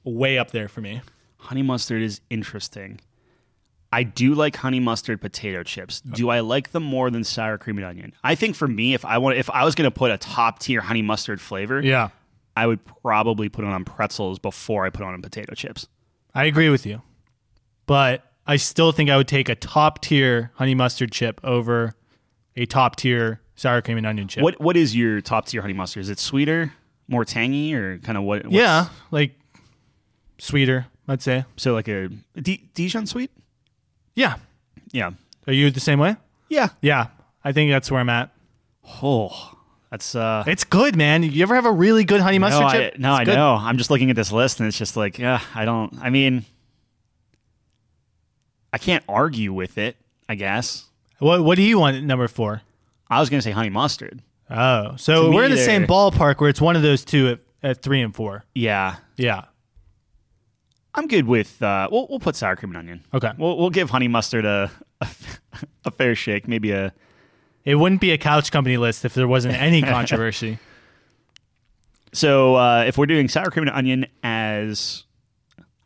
way up there for me. Honey mustard is interesting. I do like honey mustard potato chips. Do I like them more than sour cream and onion? I think for me, if I was going to put a top tier honey mustard flavor, Yeah. I would probably put it on pretzels before I put it on potato chips. I agree with you. But I still think I would take a top tier honey mustard chip over a top tier sour cream and onion chip. What is your top tier honey mustard? Is it sweeter, more tangy, or kind of what? Yeah, sweeter, I'd say. So like a Dijon sweet? Yeah. Yeah. Are you the same way? Yeah. Yeah. I think that's where I'm at. Oh, that's It's good, man. You ever have a really good honey mustard chip? I It's good. know. I'm just looking at this list and it's just I mean, I can't argue with it, I guess. What do you want at number 4? I was going to say honey mustard. Oh, so we're in the same ballpark where it's one of those two at 3 and 4. Yeah. Yeah. I'm good with, we'll put sour cream and onion. Okay. We'll give honey mustard a fair shake. Maybe It wouldn't be a Couch Company list if there wasn't any controversy. So if we're doing sour cream and onion as...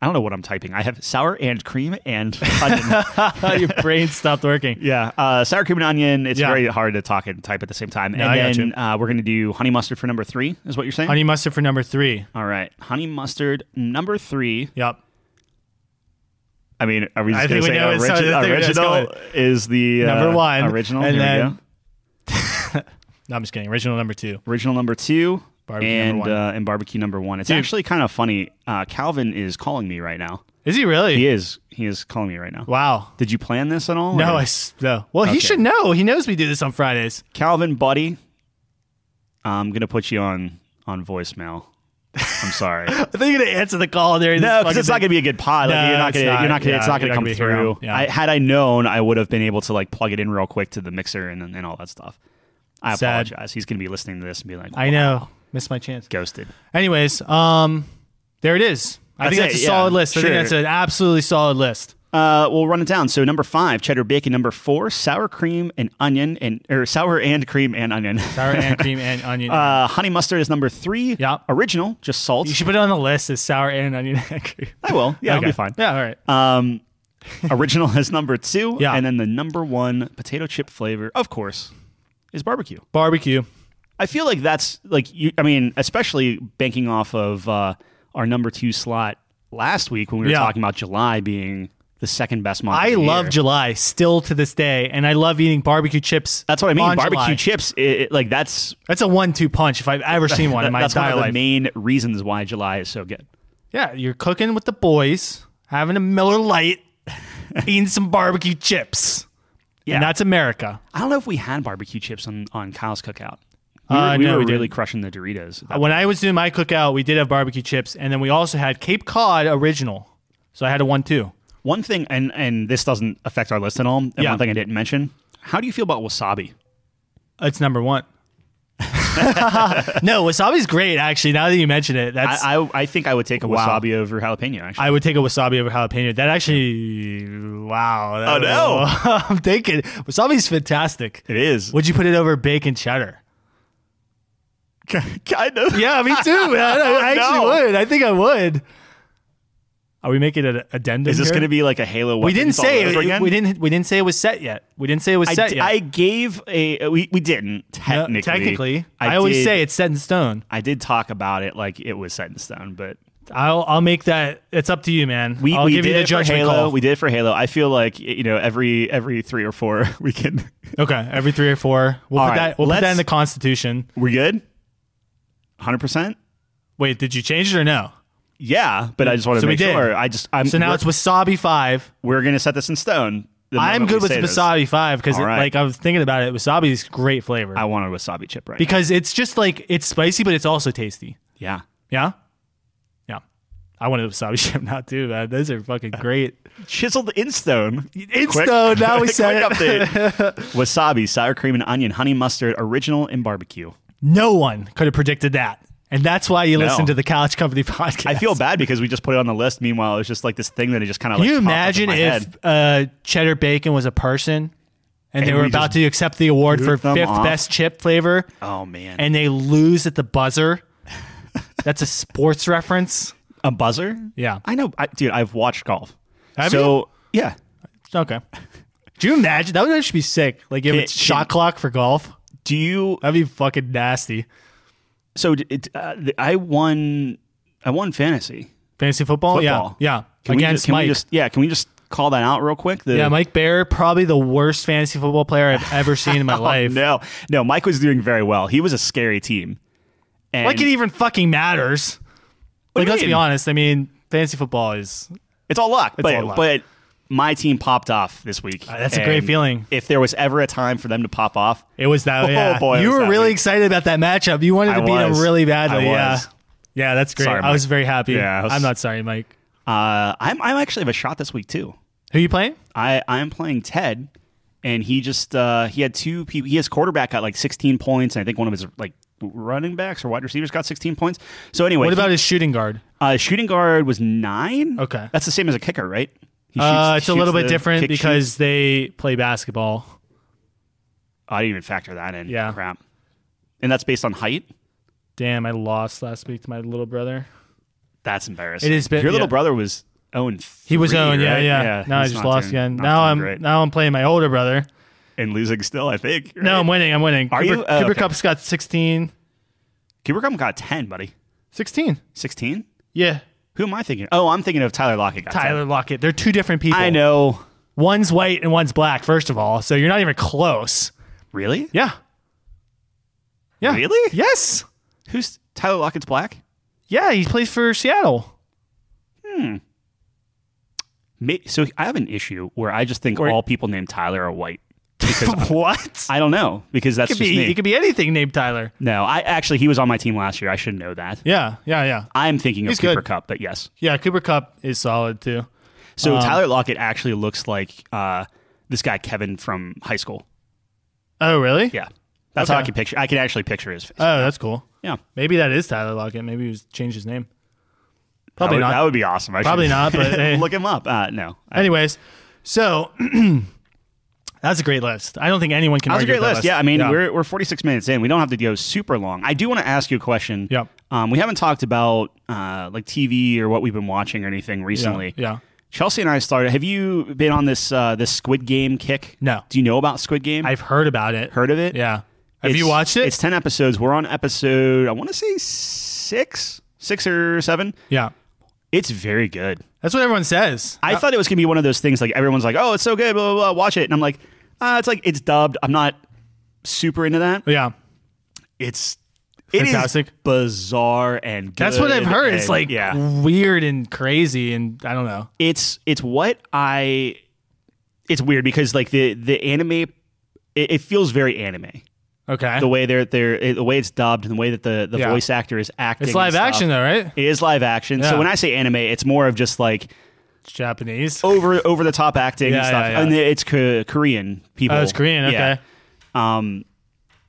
I don't know what I'm typing. I have sour and cream and onion. Your brain stopped working. Yeah. Sour cream and onion. It's very hard to talk and type at the same time. No, and then we're going to do honey mustard for number 3, is what you're saying? Honey mustard for number 3. All right. Honey mustard number 3. Yep. I mean, are we just going to say original is the number 1. Original. And Here then... we go. No, I'm just kidding. Original number 2. Original number 2. Barbecue number 1. And barbecue number 1. It's actually kind of funny. Calvin is calling me right now. Is he really? He is. He is calling me right now. Wow. Did you plan this at all? No, no. Well, he should know. He knows we do this on Fridays. Calvin, buddy, I'm gonna put you on voicemail. I'm sorry. I think you're gonna answer the call there. No, because it's not gonna be a good pod. Like, it's not gonna come through. Yeah. Had I known, I would have been able to like plug it in real quick to the mixer and all that stuff. I apologize. He's gonna be listening to this and be like, I know. Missed my chance. Ghosted. Anyways, there it is. I think that's a solid list. I think that's an absolutely solid list. We'll run it down. So number 5, cheddar bacon. Number 4, sour cream and onion, or sour and cream and onion. Sour and cream and onion. Honey mustard is number 3. Yeah. Original, just salt. You should put it on the list as sour and onion and cream. I will. Yeah, it'll be fine. Yeah, all right. Original is number 2. Yeah. And then the number 1 potato chip flavor, of course, is barbecue. Barbecue. I feel like that's like especially banking off of our number 2 slot last week when we were talking about July being the second best month. I love July still to this day, and I love eating barbecue chips. That's what I mean. Barbecue July. Chips, that's a 1-2 punch if I've ever seen one in my that's entire one of the life. main reasons why July is so good. Yeah, you're cooking with the boys, having a Miller Lite, eating some barbecue chips. Yeah, and that's America. I don't know if we had barbecue chips on Kyle's cookout. We were really crushing the Doritos. When I was doing my cookout, we did have barbecue chips, and then we also had Cape Cod original. So I had a 1-2. One thing, and this doesn't affect our list at all, and one thing I didn't mention, how do you feel about wasabi? It's number 1. No, wasabi's great, actually, now that you mention it. I think I would take a wasabi over jalapeno, actually. I would take a wasabi over jalapeno. That actually, wow. Oh, no. I'm thinking, wasabi's fantastic. It is. Would you put it over bacon cheddar? Kind of. Yeah, me too, man. I actually would. I think I would. Are we making an addendum? Is this going to be like a Halo? We didn't say it. We didn't say it was set yet. We didn't say it was set yet. I gave a. We didn't technically. No, technically, I always say it's set in stone. I did talk about it like it was set in stone, but I'll make that. It's up to you, man. I'll we give you the judgment Halo. call. We did it for Halo. I feel like every 3 or 4 we can. Okay, every 3 or 4. We'll put that in the Constitution. We good? 100%. Wait, did you change it or no? Yeah, but I just want to make sure. So now it's wasabi 5. We're gonna set this in stone. I'm good with wasabi 5 because like I was thinking about it. Wasabi is great flavor. I want a wasabi chip right because it's just like it's spicy, but it's also tasty. Yeah. Yeah. Yeah. I want a wasabi chip now too, man. Those are fucking great. Chiseled in stone. In stone. Now we said it. Update. Wasabi, sour cream and onion, honey mustard, original, and barbecue. No one could have predicted that. And that's why you listen to the Couch Company podcast. I feel bad because we just put it on the list. Meanwhile, it was just like this thing that it just kind of Can you imagine if cheddar bacon was a person and they were about to accept the award for 5th best chip flavor? Oh, man. And they lose at the buzzer? That's a sports reference. A buzzer? Yeah. I know. Dude, I've watched golf. Have you? Yeah. Okay. Do you imagine? That would actually be sick. Like, if it's shot clock for golf. That'd be fucking nasty. So I won fantasy football. Yeah. Against Mike. Can we just call that out real quick? Mike Bear, probably the worst fantasy football player I've ever seen in my life. No, Mike was doing very well. He was a scary team. And like it even fucking matters. Like, let's be honest. I mean, fantasy football it's all luck. All luck. But my team popped off this week. That's a great feeling. If there was ever a time for them to pop off, it was that. Yeah. Oh boy, you were really excited about that matchup. You wanted to beat them really badly. Yeah, that's great. Sorry, I was very happy. Yeah, I'm not sorry, Mike. I'm actually have a shot this week too. Who are you playing? I am playing Ted, and he just he had two people. His quarterback got like 16 points, and I think one of his like running backs or wide receivers got 16 points. So anyway, what about his shooting guard? Shooting guard was 9. Okay, that's the same as a kicker, right? It's a little bit different because they play basketball. I didn't even factor that in. Yeah, crap. And that's based on height. Damn, I lost last week to my little brother. That's embarrassing. It is. Your little brother was 0-3. He was 0, right? yeah. Now I just lost again. Now I'm playing my older brother and losing still. I think. Right? No, I'm winning. Are Cooper, you? Cooper Cup's got 16. Cooper Cup got 10, buddy. 16. 16? Yeah. Who am I thinking? Oh, I'm thinking of Tyler Lockett. Tyler Lockett. They're two different people. I know. One's white and one's black. First of all, so you're not even close. Really? Yeah. Yeah. Really? Yes. Who's Tyler Lockett's black? Yeah, he plays for Seattle. So I have an issue where I just think all people named Tyler are white. What? I don't know, because that's just me. He could be anything named Tyler. No, he was on my team last year. I should know that. Yeah. I'm thinking of Cooper good. Cup, but yes. Yeah, Cooper Cup is solid too. So Tyler Lockett actually looks like this guy Kevin from high school. Oh, really? Yeah. That's how I can picture. I can actually picture his face. Oh, that's cool. Yeah. Maybe that is Tyler Lockett. Maybe he changed his name. Probably not. That would be awesome. Probably not, but hey. Look him up. No. Anyways, so that's a great list. I don't think anyone can argue with that. That's a great list. Yeah, I mean, yeah. we're 46 minutes in. We don't have to go super long. I do want to ask you a question. Yep. We haven't talked about like TV or what we've been watching or anything recently. Yeah. Chelsea and I started. Have you been on this Squid Game kick? No. Do you know about Squid Game? I've heard about it. Heard of it? Yeah. Have you watched it? It's 10 episodes. We're on episode, I want to say 6 or 7. Yeah. It's very good. That's what everyone says. I thought it was going to be one of those things like everyone's like, oh, it's so good, blah, blah, blah, watch it. And I'm like, it's dubbed. I'm not super into that. Yeah. It's fantastic. It is bizarre and good. That's what I've heard. It's like yeah. weird and crazy and I don't know. It's weird because like the anime, it feels very anime. Okay. The way the way it's dubbed and the way that the voice actor is acting. It's live action though, right? It is live action. Yeah. So when I say anime, it's more of just like it's Japanese, over the top acting and stuff. Yeah. And it's Korean people. Oh, it's Korean. Okay. Yeah.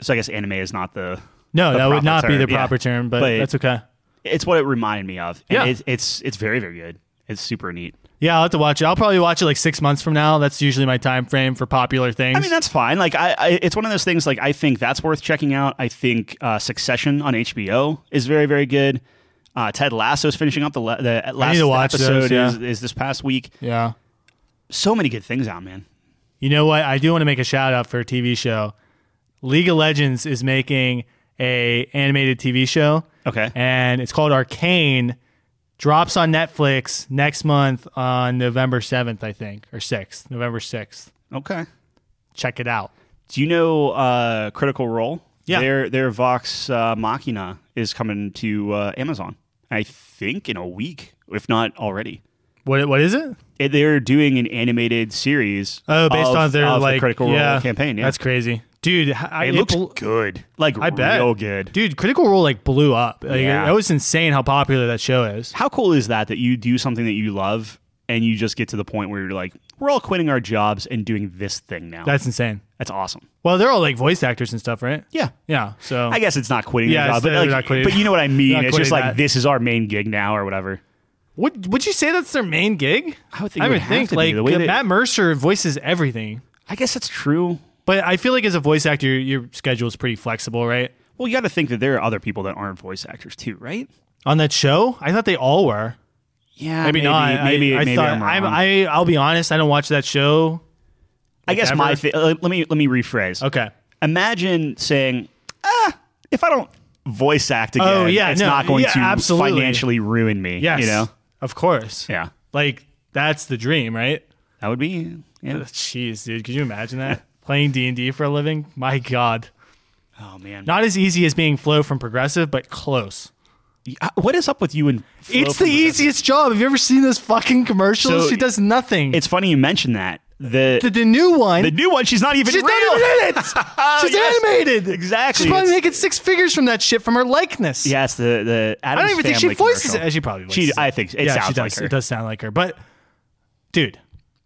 So I guess anime is not the that would not be the term, proper term, but that's okay. It's what it reminded me of. And yeah. It's very, very good. It's super neat. Yeah, I'll have to watch it. I'll probably watch it like 6 months from now. That's usually my time frame for popular things. I mean, that's fine. Like, it's one of those things. Like, I think that's worth checking out. I think Succession on HBO is very, very good. Ted Lasso's finishing up the last episode is this past week. Yeah, so many good things out, man. You know what? I do want to make a shout out for a TV show. League of Legends is making a animated TV show. Okay, and it's called Arcane. Drops on Netflix next month on November 7th, I think, or 6th, November 6th. Okay. Check it out. Do you know Critical Role? Yeah. Their Vox Machina is coming to Amazon, I think, in a week, if not already. What is it? They're doing an animated series. Oh, based on their the Critical Role campaign. Yeah. That's crazy. Dude, it looks good. Like, I bet. Real good. Dude, Critical Role like blew up. Like, yeah. It was insane how popular that show is. How cool is that you do something that you love and you just get to the point where you're like, we're all quitting our jobs and doing this thing now. That's insane. That's awesome. Well, they're all like voice actors and stuff, right? Yeah. Yeah. So I guess it's not quitting their job, but, not quitting. But you know what I mean. It's just like, that. This is our main gig now or whatever. Would you say that's their main gig? I would think like Matt Mercer voices everything. I guess that's true. But I feel like as a voice actor, your schedule is pretty flexible, right? Well, you got to think that there are other people that aren't voice actors too, right? On that show, I thought they all were. Yeah, maybe not. Maybe I'm wrong. I'll be honest. I don't watch that show. I guess ever. Let me rephrase. Okay. Imagine saying, if I don't voice act again, it's not going to absolutely. financially ruin me. Yes, you know, of course. Yeah, like that's the dream, right? That would be. Yeah. Jeez, dude, could you imagine that? Playing D&D for a living? My God. Oh, man. Not as easy as being Flo from Progressive, but close. What is up with you and Flo? It's the easiest job. Have you ever seen those fucking commercials? So, she does nothing. It's funny you mentioned that. The new one. The new one, she's not even real. Not even in it. She's animated. Exactly. She's probably making 6 figures from that shit from her likeness. Yes, the Addams I don't even think she voices it. She probably voices it. I think it sounds like her. It does sound like her. But, dude.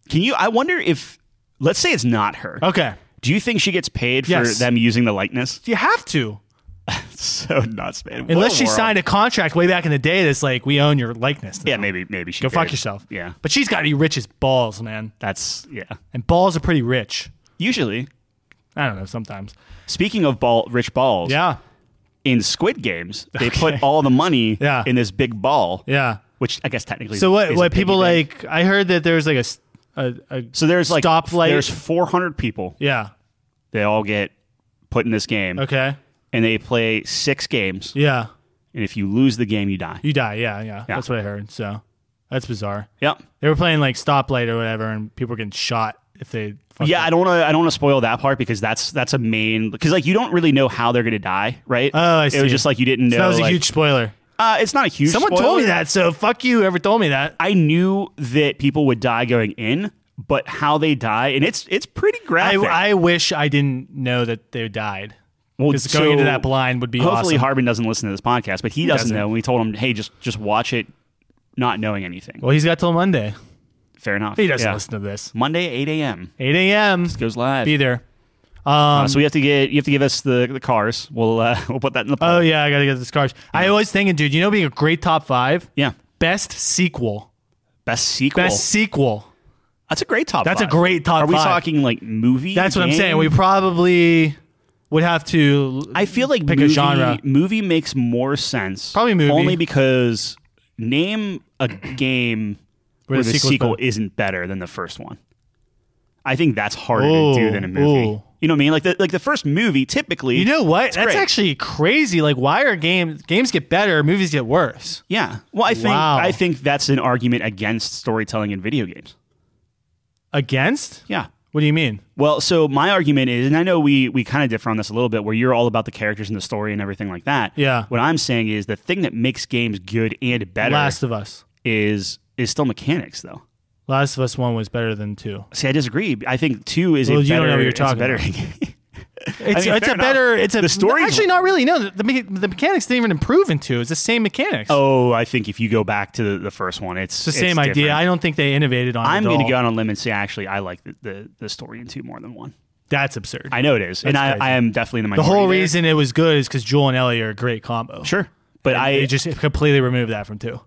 Can you? I wonder if, let's say it's not her. Okay. Do you think she gets paid for them using the likeness? You have to. So nuts, man. Unless she signed a contract way back in the day that's like, we own your likeness now. Yeah, maybe she Go did. fuck yourself. Yeah. But she's got to be rich as balls, man. Yeah. And balls are pretty rich. Usually. I don't know, sometimes. Speaking of rich balls. Yeah. In Squid Games, they put all the money in this big ball. Yeah. Which I guess technically So what people like, I heard that there's like a so there's like stoplight. There's 400 people. Yeah. They all get put in this game. Okay. And they play 6 games. Yeah. And if you lose the game, you die. You die, yeah. That's what I heard. So that's bizarre. Yep. They were playing like stoplight or whatever, and people were getting shot if they. Yeah, I don't want to spoil that part because that's a main, because like you don't really know how they're gonna die, right? Oh, I see. It was just like you didn't know. So that was a huge spoiler. It's not a huge. Someone spoiler. told me that, so fuck you. Whoever told me that. I knew that people would die going in, but how they die, and it's pretty graphic. I wish I didn't know that they died. Well, Because going into that blind would be hopefully awesome. Harbin doesn't listen to this podcast, but he doesn't know. And we told him, hey, just watch it, not knowing anything. Well, he's got till Monday. Fair enough. He doesn't listen to this. Monday, 8 a.m. 8 a.m. This goes live. Be there. So you have to give us the cars. We'll put that in the poll. Oh yeah, I gotta get this cars. I always thinking, dude. You know, being a great top 5. Yeah. Best sequel. Best sequel. That's a great top. That's 5. a great top. Are we 5. talking like movie? That's what I'm game? saying. We probably would have to. I feel like pick a genre. Movie makes more sense. Probably movie. Only because name a game where the sequel isn't better than the first one. I think that's harder to do than a movie. Ooh. You know what I mean? Like the first movie, typically. You know what? That's great. actually crazy. Like, why are games get better, movies get worse? Yeah. Well, I think that's an argument against storytelling in video games. Against? Yeah. What do you mean? Well, so my argument is, and I know we kind of differ on this a little bit, where you're all about the characters and the story and everything like that. Yeah. What I'm saying is the thing that makes games good and better Last of Us is still mechanics, though. Last of Us 1 was better than 2. See, I disagree. I think 2 is Well, a you better. don't know what you're talking better. about. It's a better. It's a the story. Actually, not really. No, the mechanics didn't even improve in 2. It's the same mechanics. Oh, I think if you go back to the first one, it's the same idea. different. I don't think they innovated on it. I'm going to go out on a limb and say actually I like the story in 2 more than 1. That's absurd. I know it is, and I am definitely in the The minority. whole there. reason it was good is because Joel and Ellie are a great combo. Sure, but they just completely removed that from 2.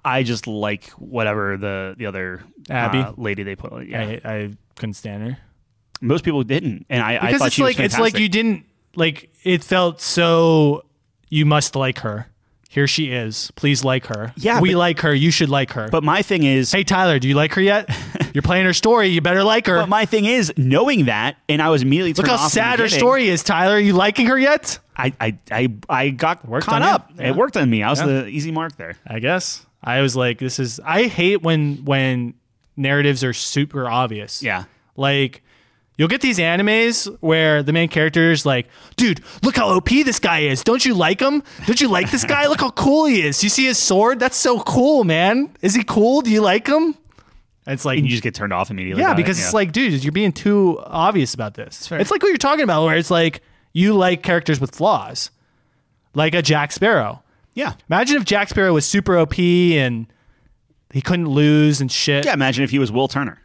I just like whatever the other Abby lady they put on. Yeah. I couldn't stand her. Most people didn't, and I Because thought it's she was like fantastic. you didn't like. It felt so. You must like her. Here she is. Please like her. Yeah, we like her. You should like her. But my thing is, hey Tyler, do you like her yet? You're playing her story. You better like her. But my thing is knowing that, and I was immediately Look turned how off sad in the her beginning. story is, Tyler. Are you liking her yet? I got Worked caught on you? up. Yeah. It worked on me. I was Yeah. the easy mark there. I guess. I was like, this is. I hate when narratives are super obvious. Yeah. Like, you'll get these animes where the main character is like, dude, look how OP this guy is. Don't you like him? Don't you like this guy? Look how cool he is. You see his sword? That's so cool, man. Is he cool? Do you like him? And it's like, And you just get turned off immediately. yeah, about because it. it's like, dude, you're being too obvious about this. It's like what you're talking about, where it's like, you like characters with flaws, like a Jack Sparrow. Yeah. Imagine if Jack Sparrow was super OP and he couldn't lose and shit. Yeah, imagine if he was Will Turner.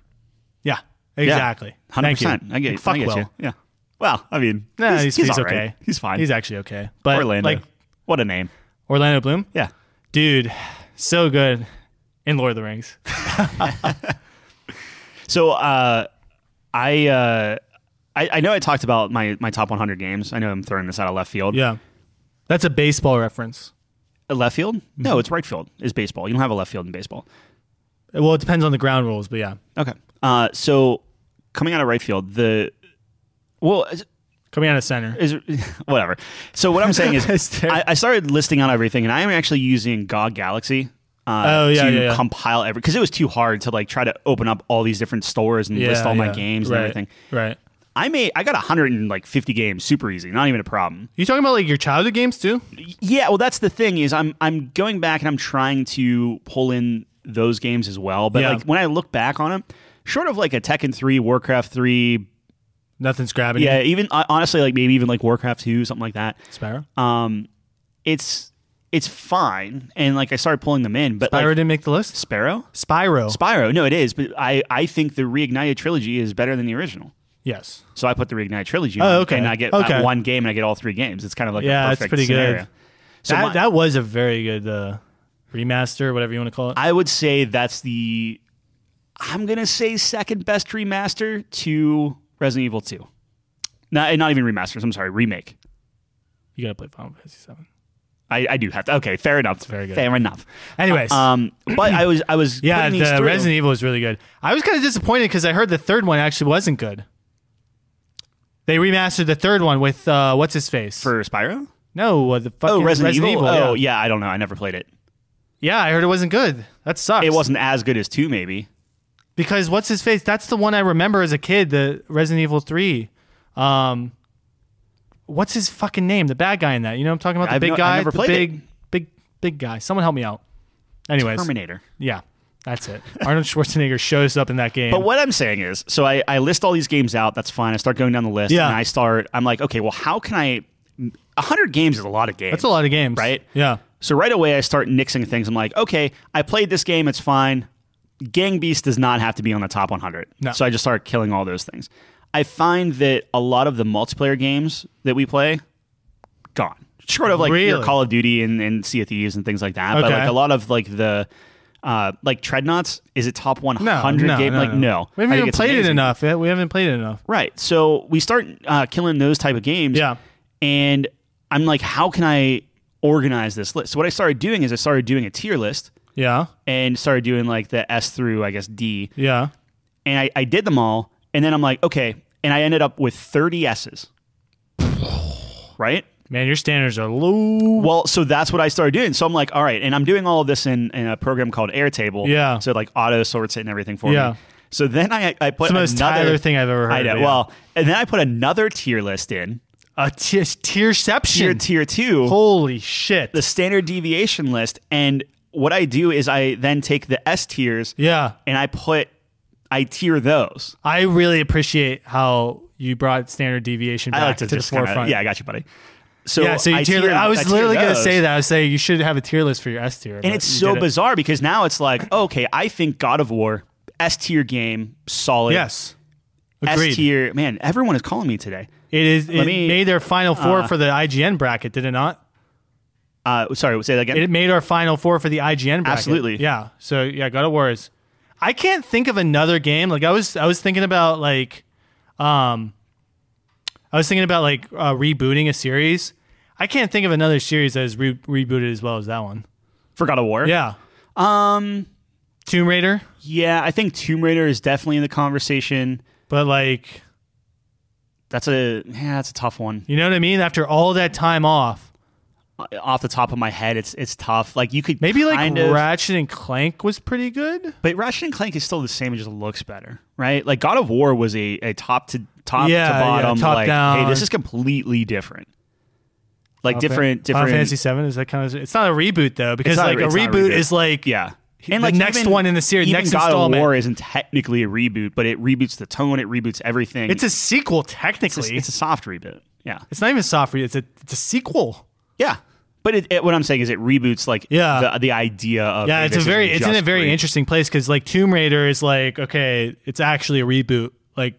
Yeah, exactly. 100%. I get Fuck you. Will. Yeah. Well, I mean, Nah, he's all okay. right. He's fine. He's actually okay. But Orlando. like What a name. Orlando Bloom? Yeah. Dude, so good in Lord of the Rings. So I know I talked about my top 100 games. I know I'm throwing this out of left field. Yeah. That's a baseball reference. A left field? No, it's right field is baseball. You don't have a left field in baseball. Well, it depends on the ground rules, but yeah. Okay. So coming out of right field, Coming out of center. whatever. So what I'm saying is Is there- I started listing out everything, and I am actually using GOG Galaxy to compile because it was too hard to like try to open up all these different stores and list all my games and everything. Right. I got 150 games super easy, not even a problem. You talking about like your childhood games too? Yeah, well that's the thing is I'm going back and I'm trying to pull in those games as well, but like when I look back on them, short of like a Tekken 3, Warcraft 3, nothing's grabbing you. yeah, even honestly like maybe even like Warcraft 2, something like that. Sparrow? It's it's fine, and like I started pulling them in, but Spyro like, didn't make the list? Spyro. No, it is, but I think the Reignited trilogy is better than the original. Yes. So I put the Reignited trilogy on, okay. and I get one game and I get all 3 games. It's kind of like a perfect that's pretty scenario. good. So that was a very good remaster, whatever you want to call it. I would say that's I'm going to say second best remaster to Resident Evil 2. Not even remasters, I'm sorry, remake. You got to play Final Fantasy 7. I do have to. Okay, fair enough. Very good. Fair enough. Anyways, but I was yeah, putting these the through. Resident Evil was really good. I was kind of disappointed because I heard the third one actually wasn't good. They remastered the third one with what's his face For Spyro? No, the fucking Resident Evil. Yeah. Oh yeah, I don't know. I never played it. Yeah, I heard it wasn't good. That sucks. It wasn't as good as 2, maybe. Because what's his face? That's the one I remember as a kid. The Resident Evil 3. What's his fucking name? The bad guy in that. You know what I'm talking about? The big guy. I never played Big guy. Someone help me out. Anyways. Terminator. Yeah, that's it. Arnold Schwarzenegger shows up in that game. But what I'm saying is, so I list all these games out. That's fine. I start going down the list. Yeah. And I'm like, okay, well, how can I... 100 games is a lot of games. That's a lot of games. Right? Yeah. So right away, I start nixing things. I'm like, okay, I played this game. It's fine. Gang Beast does not have to be on the top 100. No. So I just start killing all those things. I find that a lot of the multiplayer games that we play, gone. Short of like your Call of Duty and Sea of Thieves and things like that. But like a lot of like the like Treadnoughts, is it top 100 game? No. We haven't even played it enough. We haven't played it enough. Right. So we start killing those type of games. Yeah. And I'm like, how can I organize this list? So what I started doing is I started doing a tier list. Yeah. And started doing like the S through, I guess, D. Yeah. And I did them all. And then I'm like, okay. And I ended up with 30 S's. Right? Man, your standards are low. Well, so that's what I started doing. So I'm like, all right. And I'm doing all of this in a program called Airtable. Yeah. So it like auto sorts it and everything for me. So then I put it's the most Tyler thing I've ever heard. I know. Yeah. Well, and then I put another tier list in. A tierception. Tier 2. Holy shit. The standard deviation list. And what I do is I then take the S tiers. Yeah. And I tier those. I really appreciate how you brought standard deviation back to the forefront. Yeah, I got you, buddy. So yeah, so I was literally going to say that. I was saying you should have a tier list for your S tier. And it's so bizarre because now it's like, okay, I think God of War, S tier game, solid. Yes. Agreed. S tier. Man, everyone is calling me today. It made their final 4 for the IGN bracket, did it not? Sorry, say that again. It made our final 4 for the IGN bracket. Absolutely. Yeah. So yeah, God of War is. I can't think of another game. Like I was thinking about rebooting a series. I can't think of another series that is rebooted as well as that one. For God of War? Yeah. Tomb Raider? Yeah, I think Tomb Raider is definitely in the conversation. But like that's a tough one. You know what I mean? After all that time off the top of my head, it's tough. Like you could maybe Ratchet and Clank was pretty good, but Ratchet and Clank is still the same. It just looks better, right? Like God of War was a top to bottom, top down. Hey, this is completely different. Like different. Final Fantasy 7 is that kind of? It's not a reboot though, because like a reboot is like and like the next one in the series, next God installment. of War isn't technically a reboot, but it reboots the tone, it reboots everything. It's a sequel technically. It's a soft reboot. Yeah, it's not even a soft reboot. It's a sequel. Yeah. But what I'm saying is it reboots like the idea of it's in a very interesting place because like Tomb Raider is like okay, it's actually a reboot. Like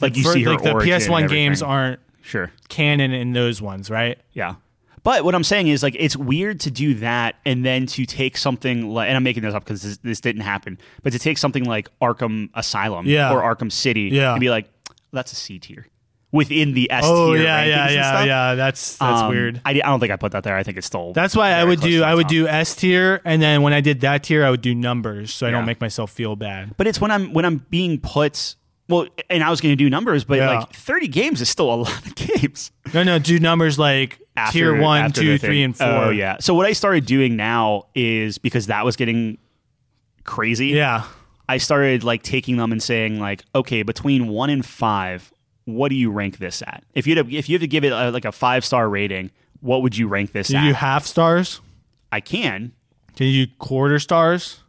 like you see her like the origin PS1 games aren't sure canon in those ones, right? Yeah. But what I'm saying is like it's weird to do that and then to take something like, and I'm making this up because this didn't happen, but to take something like Arkham Asylum or Arkham City and be like, that's a C tier. Within the S tier. Oh yeah. That's weird. I don't think I put that there. I think it's still. That's why I would do S tier, and then when I did that tier, I would do numbers, so I don't make myself feel bad. But it's when I'm being put. Well, and I was going to do numbers, but like 30 games is still a lot of games. No, do numbers like tier 1, 2, 3, and 4. Oh yeah. So what I started doing now is because that was getting crazy. Yeah. I started like taking them and saying like, okay, between 1 and 5. What do you rank this at? If you have to give it like a 5-star rating, what would you rank this at? Do you half stars? I can. Can you do quarter stars?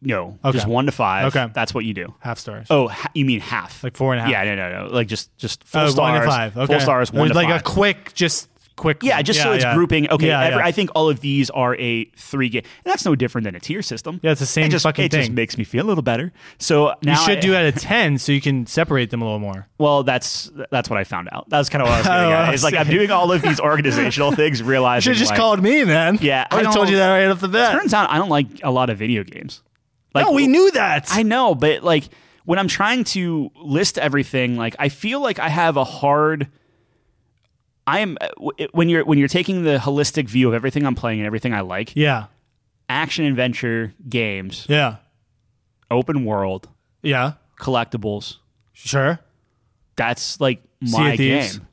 No, just 1 to 5. Okay, that's what you do. Half stars. Oh, you mean half? Like 4.5? Yeah, no. Like just full stars. 1 to 5. Okay. Full stars. 1 to 5. Like a quick just quick. Yeah, just so it's grouping. Okay, Yeah. I think all of these are a 3 game. And that's no different than a tier system. Yeah, it's the same fucking thing. It just makes me feel a little better. So now you should do out of 10 so you can separate them a little more. Well, that's what I found out. That's kind of what I was getting at. It's like I'm doing all of these organizational things, realizing You should have just called me, man. Yeah, I told you that right off the bat. Turns out I don't like a lot of video games. Like, no, we knew that. I know, but like when I'm trying to list everything, like I feel like I have a hard. When you're taking the holistic view of everything I'm playing and everything I like. Yeah. Action adventure games. Yeah. Open world. Yeah. Collectibles. Sure. That's like my game.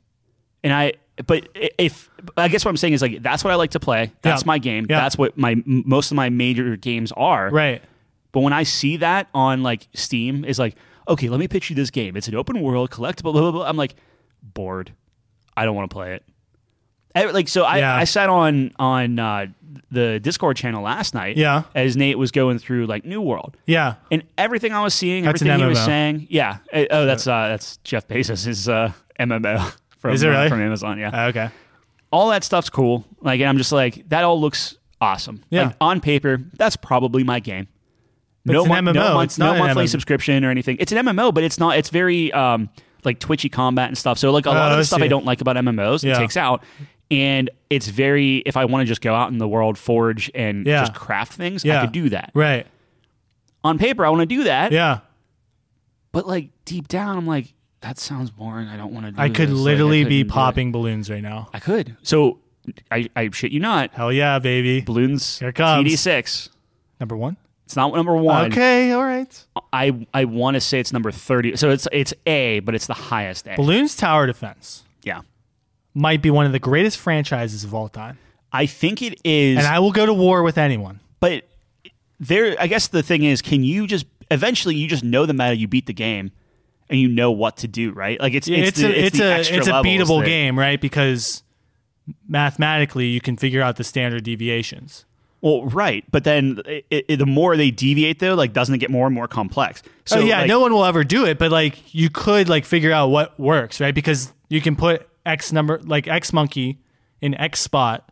And but if I guess what I'm saying is like that's what I like to play. That's my game. Yeah. That's what most of my major games are. Right. But when I see that on like Steam, is like, okay, let me pitch you this game. It's an open world collectible. Blah, blah, blah. I'm like bored. I don't want to play it. I sat on the Discord channel last night. Yeah. As Nate was going through like New World. Yeah. And everything I was seeing, That's everything an he was MMO. saying. Yeah. Oh, that's Jeff Bezos' MMO from Is it really? from Amazon. Yeah. Okay. All that stuff's cool. Like, and I'm just like, that all looks awesome. Yeah. Like, on paper, that's probably my game. But it's an MMO. It's not no an monthly MMO. subscription or anything. It's an MMO, but it's not. It's very like twitchy combat and stuff. So like a lot of the stuff I don't like about MMOs, it takes out. And it's very, if I want to just go out in the world, forge, and just craft things, I could do that. Right. On paper, I want to do that. Yeah. But like deep down, I'm like, that sounds boring. I don't want to do I could this. literally Like, be couldn't do popping balloons right now. it. I could. So I shit you not. Hell yeah, baby. Balloons Here it comes. TD6. Number 1? It's not number 1. Okay, all right. I want to say it's number 30. So it's A, but it's the highest A. Balloons Tower Defense Yeah. might be one of the greatest franchises of all time. I think it is. And I will go to war with anyone. But I guess the thing is, can you just eventually you just know the meta, you beat the game, and you know what to do, right? Like it's a beatable game, right? Because mathematically you can figure out the standard deviations. Well, right, but then the more they deviate, though, like doesn't it get more and more complex? So like, no one will ever do it, but like you could like figure out what works, right? Because you can put X number, like X monkey, in X spot,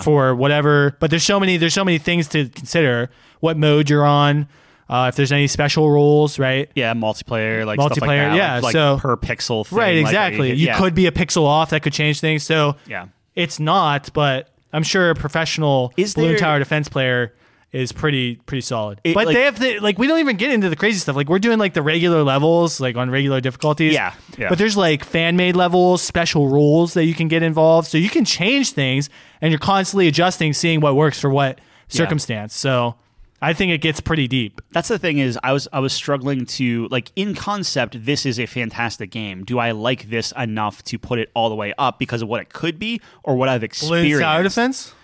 for whatever. But there's so many things to consider. What mode you're on, if there's any special rules, right? Yeah, multiplayer, stuff like that, yeah, like so per pixel thing, right, exactly. Like, you could be a pixel off, that could change things. So yeah, it's not, but I'm sure a professional Balloon Tower Defense player is pretty solid. But they have we don't even get into the crazy stuff. Like we're doing like the regular levels, like on regular difficulties. Yeah. But there's like fan-made levels, special rules that you can get involved. So you can change things and you're constantly adjusting, seeing what works for what circumstance. So I think it gets pretty deep. That's the thing is I was struggling to, like, in concept, this is a fantastic game. Do I like this enough to put it all the way up because of what it could be or what I've experienced? Balloon Tower Defense?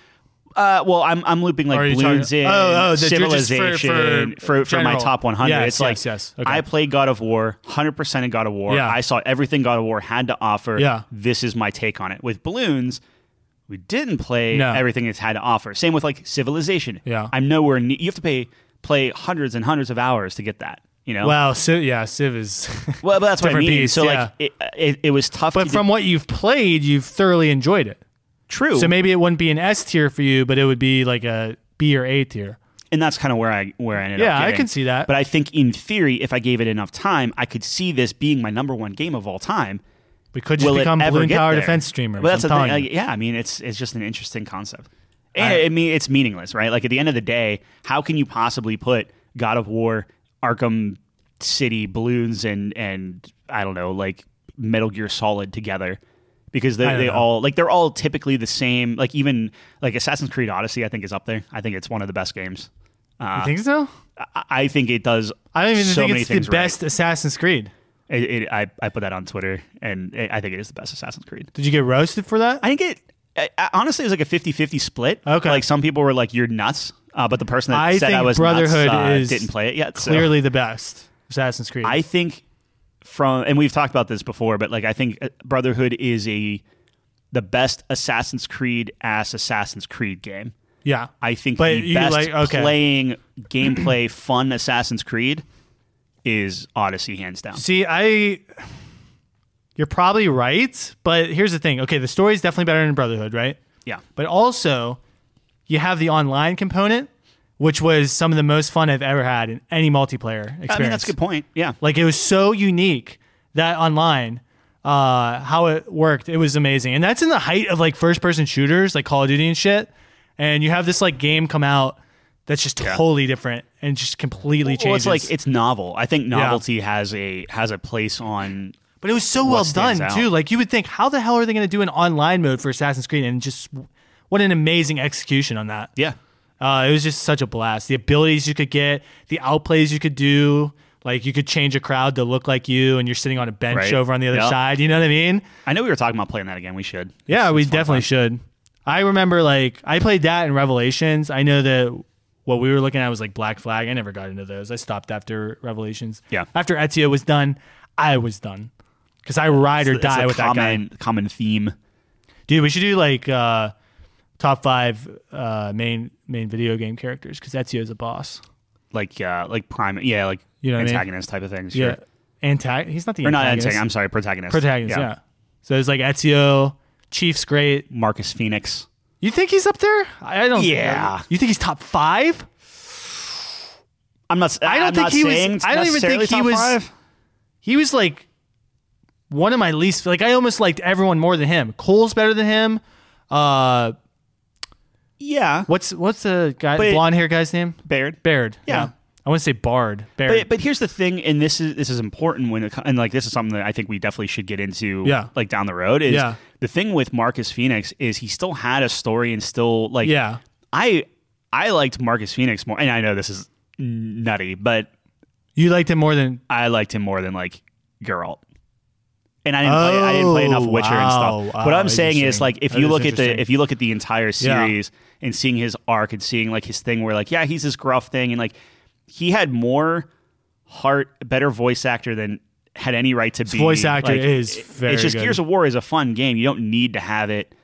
Well, I'm looping like Balloons in, Civilization for my top 100. Yes, it's yes. Okay. I played God of War, 100% in God of War. Yeah. I saw everything God of War had to offer. Yeah. This is my take on it. With Balloons, we didn't play everything it's had to offer. Same with like Civilization. Yeah. I'm nowhere near. You have to play hundreds and hundreds of hours to get that. You know? Well, Civ is well, but that's what I mean. piece, so like it was tough. But from what you've played, you've thoroughly enjoyed it. True. So maybe it wouldn't be an S tier for you, but it would be like a B or A tier. And that's kind of where I ended up. Yeah, getting. I can see that. But I think in theory, if I gave it enough time, I could see this being my number 1 game of all time. We could just become Balloon Tower Defense streamers. But that's the thing. Like, yeah, I mean, it's just an interesting concept. And I mean, it's meaningless, right? Like at the end of the day, how can you possibly put God of War, Arkham City, Balloons, and I don't know, like Metal Gear Solid together? Because they're all typically the same. Like even like Assassin's Creed Odyssey, I think is up there. I think it's one of the best games. You think so? I think it does. I don't even so think it's the best Assassin's Creed. I put that on Twitter, and I think it is the best Assassin's Creed. Did you get roasted for that? I think honestly, it was like a 50-50 split. Okay. Like some people were like, "You're nuts," but the person that said I was Brotherhood nuts is didn't play it yet. Clearly the best Assassin's Creed. I think and we've talked about this before, but like I think Brotherhood is the best Assassin's Creed game. Yeah. I think the best playing gameplay fun Assassin's Creed is Odyssey, hands down. See, you're you're probably right. But here's the thing. Okay, the story is definitely better than Brotherhood, right? Yeah. But also, you have the online component, which was some of the most fun I've ever had in any multiplayer experience. I mean, that's a good point. Yeah. Like, it was so unique that online, how it worked, it was amazing. And that's in the height of like first-person shooters, like Call of Duty and shit. And you have this like game come out that's just totally different and just completely changes. Well, it's like it's novel. I think novelty has a place on. But it was so well done too. Like, you would think, how the hell are they going to do an online mode for Assassin's Creed? And just what an amazing execution on that. Yeah. It was just such a blast. The abilities you could get, the outplays you could do. Like, you could change a crowd to look like you, and you're sitting on a bench over on the other side. You know what I mean? I know we were talking about playing that again. We should. Yeah, we definitely should. I remember, like, I played that in Revelations. I know that what we were looking at was like Black Flag. I never got into those. I stopped after Revelations. Yeah. After Ezio was done, I was done. Because I ride or die with that guy. Common theme. Dude, we should do like top 5 main video game characters, because Ezio's a boss. Like prime, like antagonist type of things. Sure. Yeah, he's not the or antagonist. not antagonist. I'm sorry, protagonist. Protagonist, yeah. So it's like Ezio, Chief's great. Marcus Phoenix. You think he's up there? I don't. Yeah. You think he's top 5? I'm not. I don't think he was. I don't even think he was. 5. He was like one of my least. Like, I almost liked everyone more than him. Cole's better than him. Yeah. What's the guy, blonde hair guy's name? Baird. Yeah. I want to say Bard. Baird. But here's the thing, and this is important and like this is something that I think we definitely should get into. Like down the road is the thing with Marcus Phoenix is he still had a story and still like I liked Marcus Phoenix more, and I know this is nutty, but you liked him more than I liked him more than like Geralt. And I didn't play enough Witcher and stuff. What I'm saying is, like, if you look at the entire series and seeing his arc and seeing like his thing where like he's this gruff thing, and like he had more heart, better voice actor than had any right to be. Voice actor like, is very it's just good. Gears of War is a fun game. You don't need to have it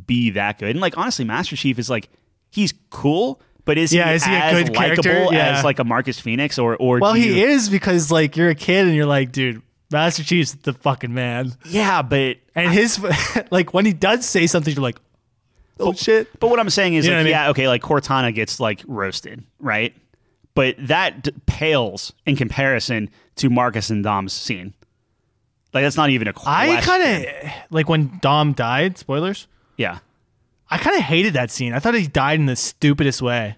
be that good. And like honestly, Master Chief is like he's cool. But is he a good likable as like a Marcus Phoenix or well, he is, because like you're a kid and you're like, dude, Master Chief's the fucking man. Yeah, but and his like when he does say something, you're like, oh shit. But what I'm saying is, like, I mean? Okay, like Cortana gets like roasted, right? But that pales in comparison to Marcus and Dom's scene. Like that's not even a question. I kind of like when Dom died. Spoilers. Yeah. I kind of hated that scene. I thought he died in the stupidest way.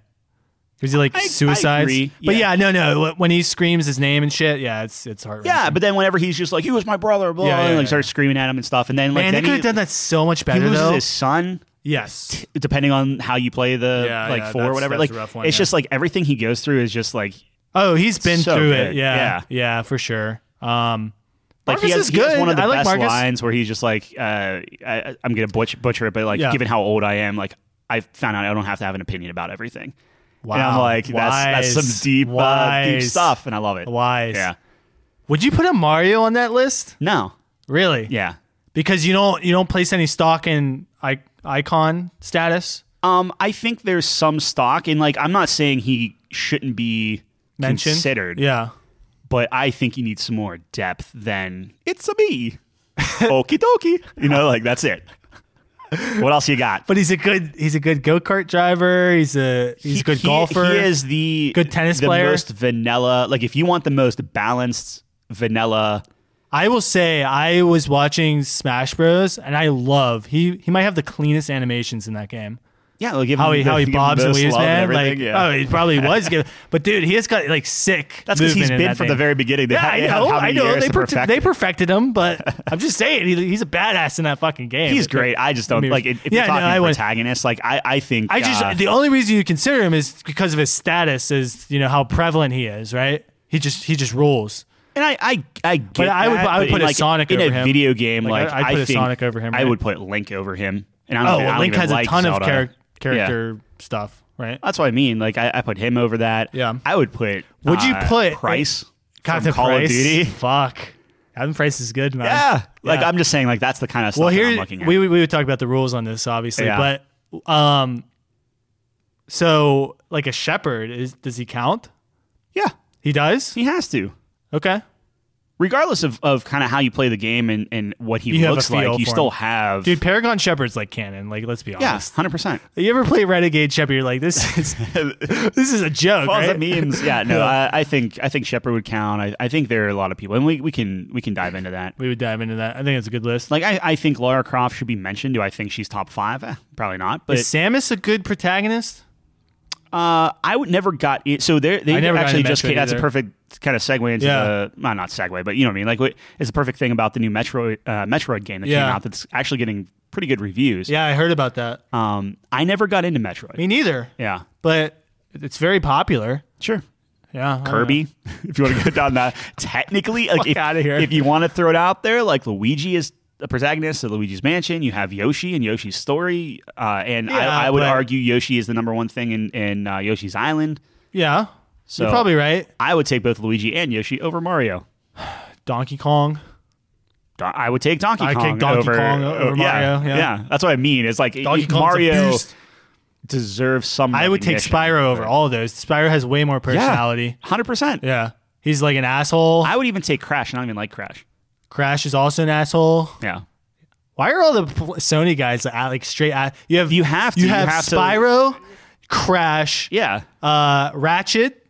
Was he like suicides? I agree. But no. When he screams his name and shit, it's heart-wrenching. Yeah, but then whenever he's just like, he was my brother, blah, and like starts screaming at him and stuff, and then like, man, they could have done that so much better. He loses though. his son. Yes, depending on how you play the 4 or whatever. Like, one, it's just like everything he goes through is just like. Oh, he's been so through good. it. Yeah, for sure. Like he has one of the best lines where he's just like, I'm gonna butcher it, but like, given how old I am, like I found out I don't have to have an opinion about everything. Wow. And I'm like, that's some deep stuff, and I love it. Wise. Yeah. Would you put a Mario on that list? No. Really? Yeah. Because you don't place any stock in icon status? I think there's some stock in, like, I'm not saying he shouldn't be mentioned, considered. Yeah. But I think he needs some more depth than it's a me. Okie dokie. You know, like that's it. What else you got? But he's a good go-kart driver. He's a good golfer. He is the good tennis player. Most vanilla. Like if you want the most balanced vanilla. I will say I was watching Smash Bros. And I love he might have the cleanest animations in that game. Yeah, like how he bobs and weaves, man. Like, yeah. He probably was good, but dude, he has got like sick. That's because he's been from the very beginning. I know. They perfected him, but I'm just saying he's a badass in that fucking game. He's great. I just don't like if you're talking protagonist. Like I think the only reason you consider him is because of his status, is how prevalent he is. Right? He just rules. And I get but I would put a Sonic over him in a video game. Like I'd put a Sonic over him. I would put Link over him. And Link has a ton of character stuff, right? That's what I mean. Like I put him over that. Yeah. I would put. Would you put Price? Captain Call of Duty. Fuck. Captain Price is good, man. Yeah. Like I'm just saying, like that's the kind of stuff I'm looking at. We would talk about the rules on this, obviously, but so like a shepherd does he count? Yeah, he does. He has to. Okay. regardless of kind of how you play the game and what he You have looks a feel like, you for still him. have. Dude, Paragon Shepherd's like canon. Like, let's be yeah, honest. 100%. You ever play Renegade Shepherd? You're like, this is a joke, Well, right? that means, yeah, no, I think Shepard would count. I think there are a lot of people, and we can dive into that. We would dive into that. I think it's a good list. Like, I think Lara Croft should be mentioned. Do I think she's top 5? Probably not. But Is Samus a good protagonist? I would never got it. So they never got actually into just Metroid came, that's a either. perfect kind of segue into the well, not segue, but you know what I mean. Like, it's the perfect thing about the new Metroid game that came out that's actually getting pretty good reviews. Yeah, I heard about that. I never got into Metroid. Me neither. Yeah, But it's very popular. sure. Yeah. Kirby, if you want to go down that. Technically, like Fuck outta here. if you want to throw it out there, like Luigi is the protagonist of Luigi's Mansion. You have Yoshi and Yoshi's Story, and I would argue Yoshi is the number one thing in Yoshi's Island. Yeah. So You're probably right. I would take both Luigi and Yoshi over Mario. Donkey Kong. I would take Donkey Kong take Donkey over, Kong over Mario. Yeah, that's what I mean. It's like Donkey Kong's a Mario beast. deserves some. I would take recognition. Spyro over all of those. Spyro has way more personality. 100%. Yeah. He's like an asshole. I would even take Crash. I don't even like Crash. Crash is also an asshole. Yeah. Why are all the Sony guys like straight at you have Spyro, Crash, Yeah. Ratchet.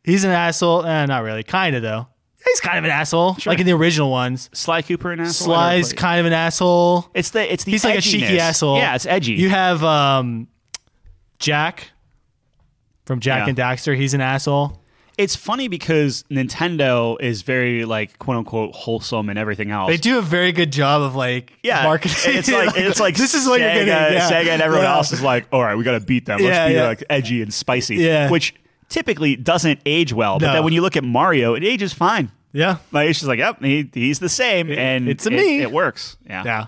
He's an asshole. Not really. Kind of though. He's kind of an asshole. Sure. Like in the original ones. Sly Cooper and asshole. Sly's kind of an asshole. It's the He's like a cheeky edginess. asshole. Yeah, it's edgy. You have Jack from Jack Yeah. and Daxter. He's an asshole. It's funny because Nintendo is very like quote unquote wholesome and everything else. They do a very good job of like marketing. It's like this is what Sega, you're getting. Yeah. Sega and everyone else is like, all right, we got to beat them. Let's be like edgy and spicy. Yeah. Which typically doesn't age well. But No. then when you look at Mario, it ages fine. Yeah. Like it's just like, yep, he's the same, and it's me. It works. Yeah. Yeah.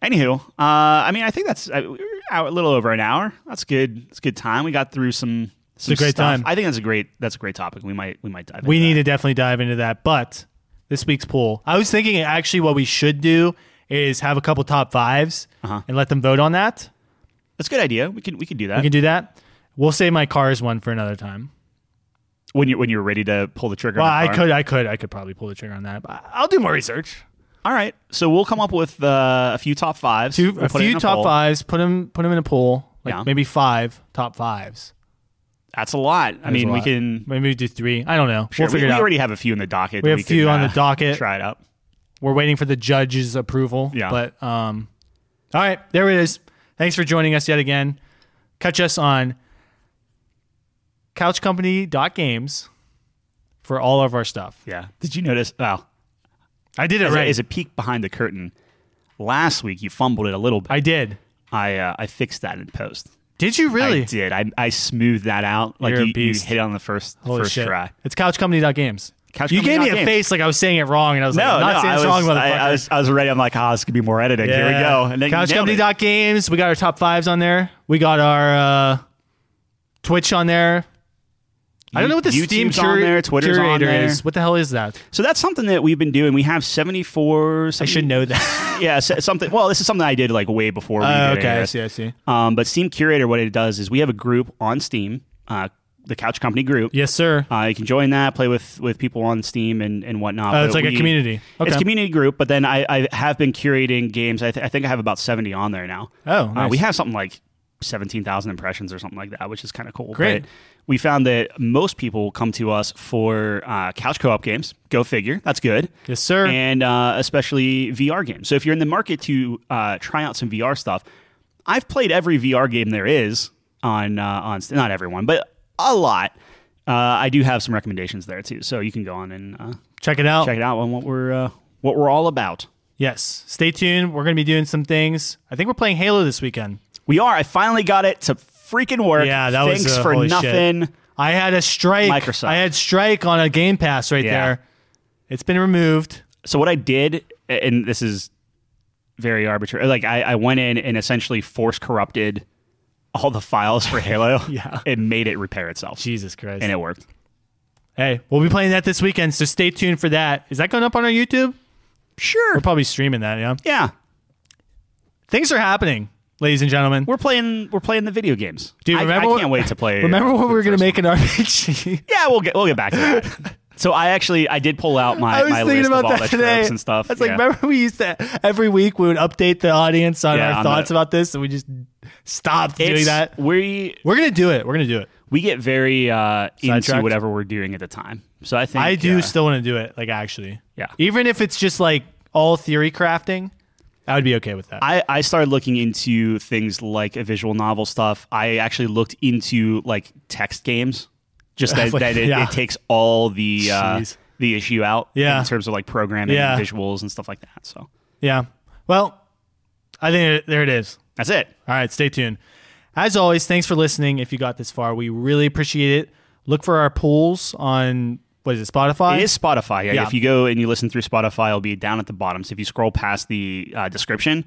Anywho, I mean, I think that's we're a little over an hour. That's good. It's a good time. We got through some. It's a great stuff. time. I think that's a great topic. We might dive. We into need that. to definitely dive into that. But this week's poll, I was thinking actually what we should do is have a couple top fives and let them vote on that. That's a good idea. We can do that. We can do that. We'll save my Cars one for another time. When you're ready to pull the trigger. Well, on the I car. could probably pull the trigger on that. But I'll do more research. All right. So we'll come up with a few top fives. A We'll put it in few a top poll. fives. Put them in a poll. Like maybe 5 top fives. That's a lot. I mean, we Lot. can. Maybe do 3. I don't know. Sure, We'll figure we it out. already have a few in the docket. We that have a few can, on the docket. Try it out. We're waiting for the judge's approval. Yeah. But all right, there it is. Thanks for joining us yet again. Catch us on couchcompany.games for all of our stuff. Yeah. Did you notice? Well, I did it right. As a peek behind the curtain, last week you fumbled it a little bit. I did. I fixed that in post. Did you really? I did. I smoothed that out. Like You're a you beast. hit it on the first shit. try. It's couchcompany.games. Couchcompany.games. You gave me a face like I was saying it wrong, and I was like, I'm not saying it's wrong, motherfucker. I was ready. I'm like, this could be more editing. Here we go. And then couchcompany.games. We got our top 5s on there. We got our Twitch on there. I don't know what the Steam YouTube's on there, Twitter's on curator there. is. What the hell is that? So that's something that we've been doing. We have 74. I should know that. Yeah, something. Well, this is something I did like way before we did okay, it. I see. But Steam Curator, what it does is we have a group on Steam, the Couch Company group. Yes, sir. You can join that, play with people on Steam and whatnot. It's like a community. Okay. It's a community group, but then I have been curating games. I think I have about 70 on there now. Oh, nice. We have something like 17,000 impressions or something like that, which is kind of cool. Great. But we found that most people come to us for couch co-op games. Go figure. That's good. Yes, sir. And especially VR games. So if you're in the market to try out some VR stuff, I've played every VR game there is on not everyone, but a lot. I do have some recommendations there too, so you can go on and check it out. Check it out on what we're all about. Yes. Stay tuned. We're going to be doing some things. I think we're playing Halo this weekend. We are. I finally got it to freaking work. Yeah, that Thanks was for holy nothing. Shit. I had a strike. Microsoft. I had strike on a Game Pass right there. It's been removed. So what I did, and this is very arbitrary, like I went in and essentially force corrupted all the files for Halo. Yeah. And made it repair itself. Jesus Christ. And it worked. Hey, we'll be playing that this weekend, so stay tuned for that. Is that going up on our YouTube? Sure. We're probably streaming that, yeah? Yeah. Things are happening, ladies and gentlemen. We're playing the video games. Dude, I can't wait to play. Remember when we were going to make an RPG? Yeah, we'll get back to that. So I did pull out my I was thinking list about of all that the today. tropes and stuff. It's like, remember we used to, every week we would update the audience on Yeah, our on thoughts the- about this, and we just stopped doing that. We're going to do it. We're going to do it. we get very into Sidetracked? whatever we're doing at the time. So I think I do still want to do it, like actually. Yeah. Even if it's just like all theory crafting, I would be okay with that. I started looking into things like a visual novel stuff. I actually looked into like text games, just that, it takes all the issue out in terms of like programming and visuals and stuff like that. So yeah. Well, I think there it is. that's it. All right, stay tuned. As always, thanks for listening. If you got this far, we really appreciate it. Look for our polls on, what is it, Spotify? It is Spotify. Yeah. If you go and you listen through Spotify, it'll be down at the bottom. So if you scroll past the description,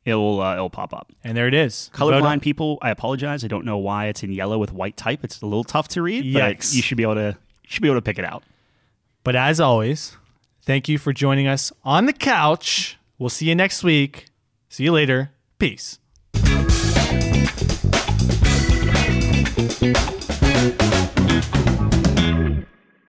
it'll pop up. And there it is. Colorblind people, I apologize. I don't know why it's in yellow with white type. It's a little tough to read, but you should be able to pick it out. But as always, thank you for joining us on the couch. We'll see you next week. See you later. Peace.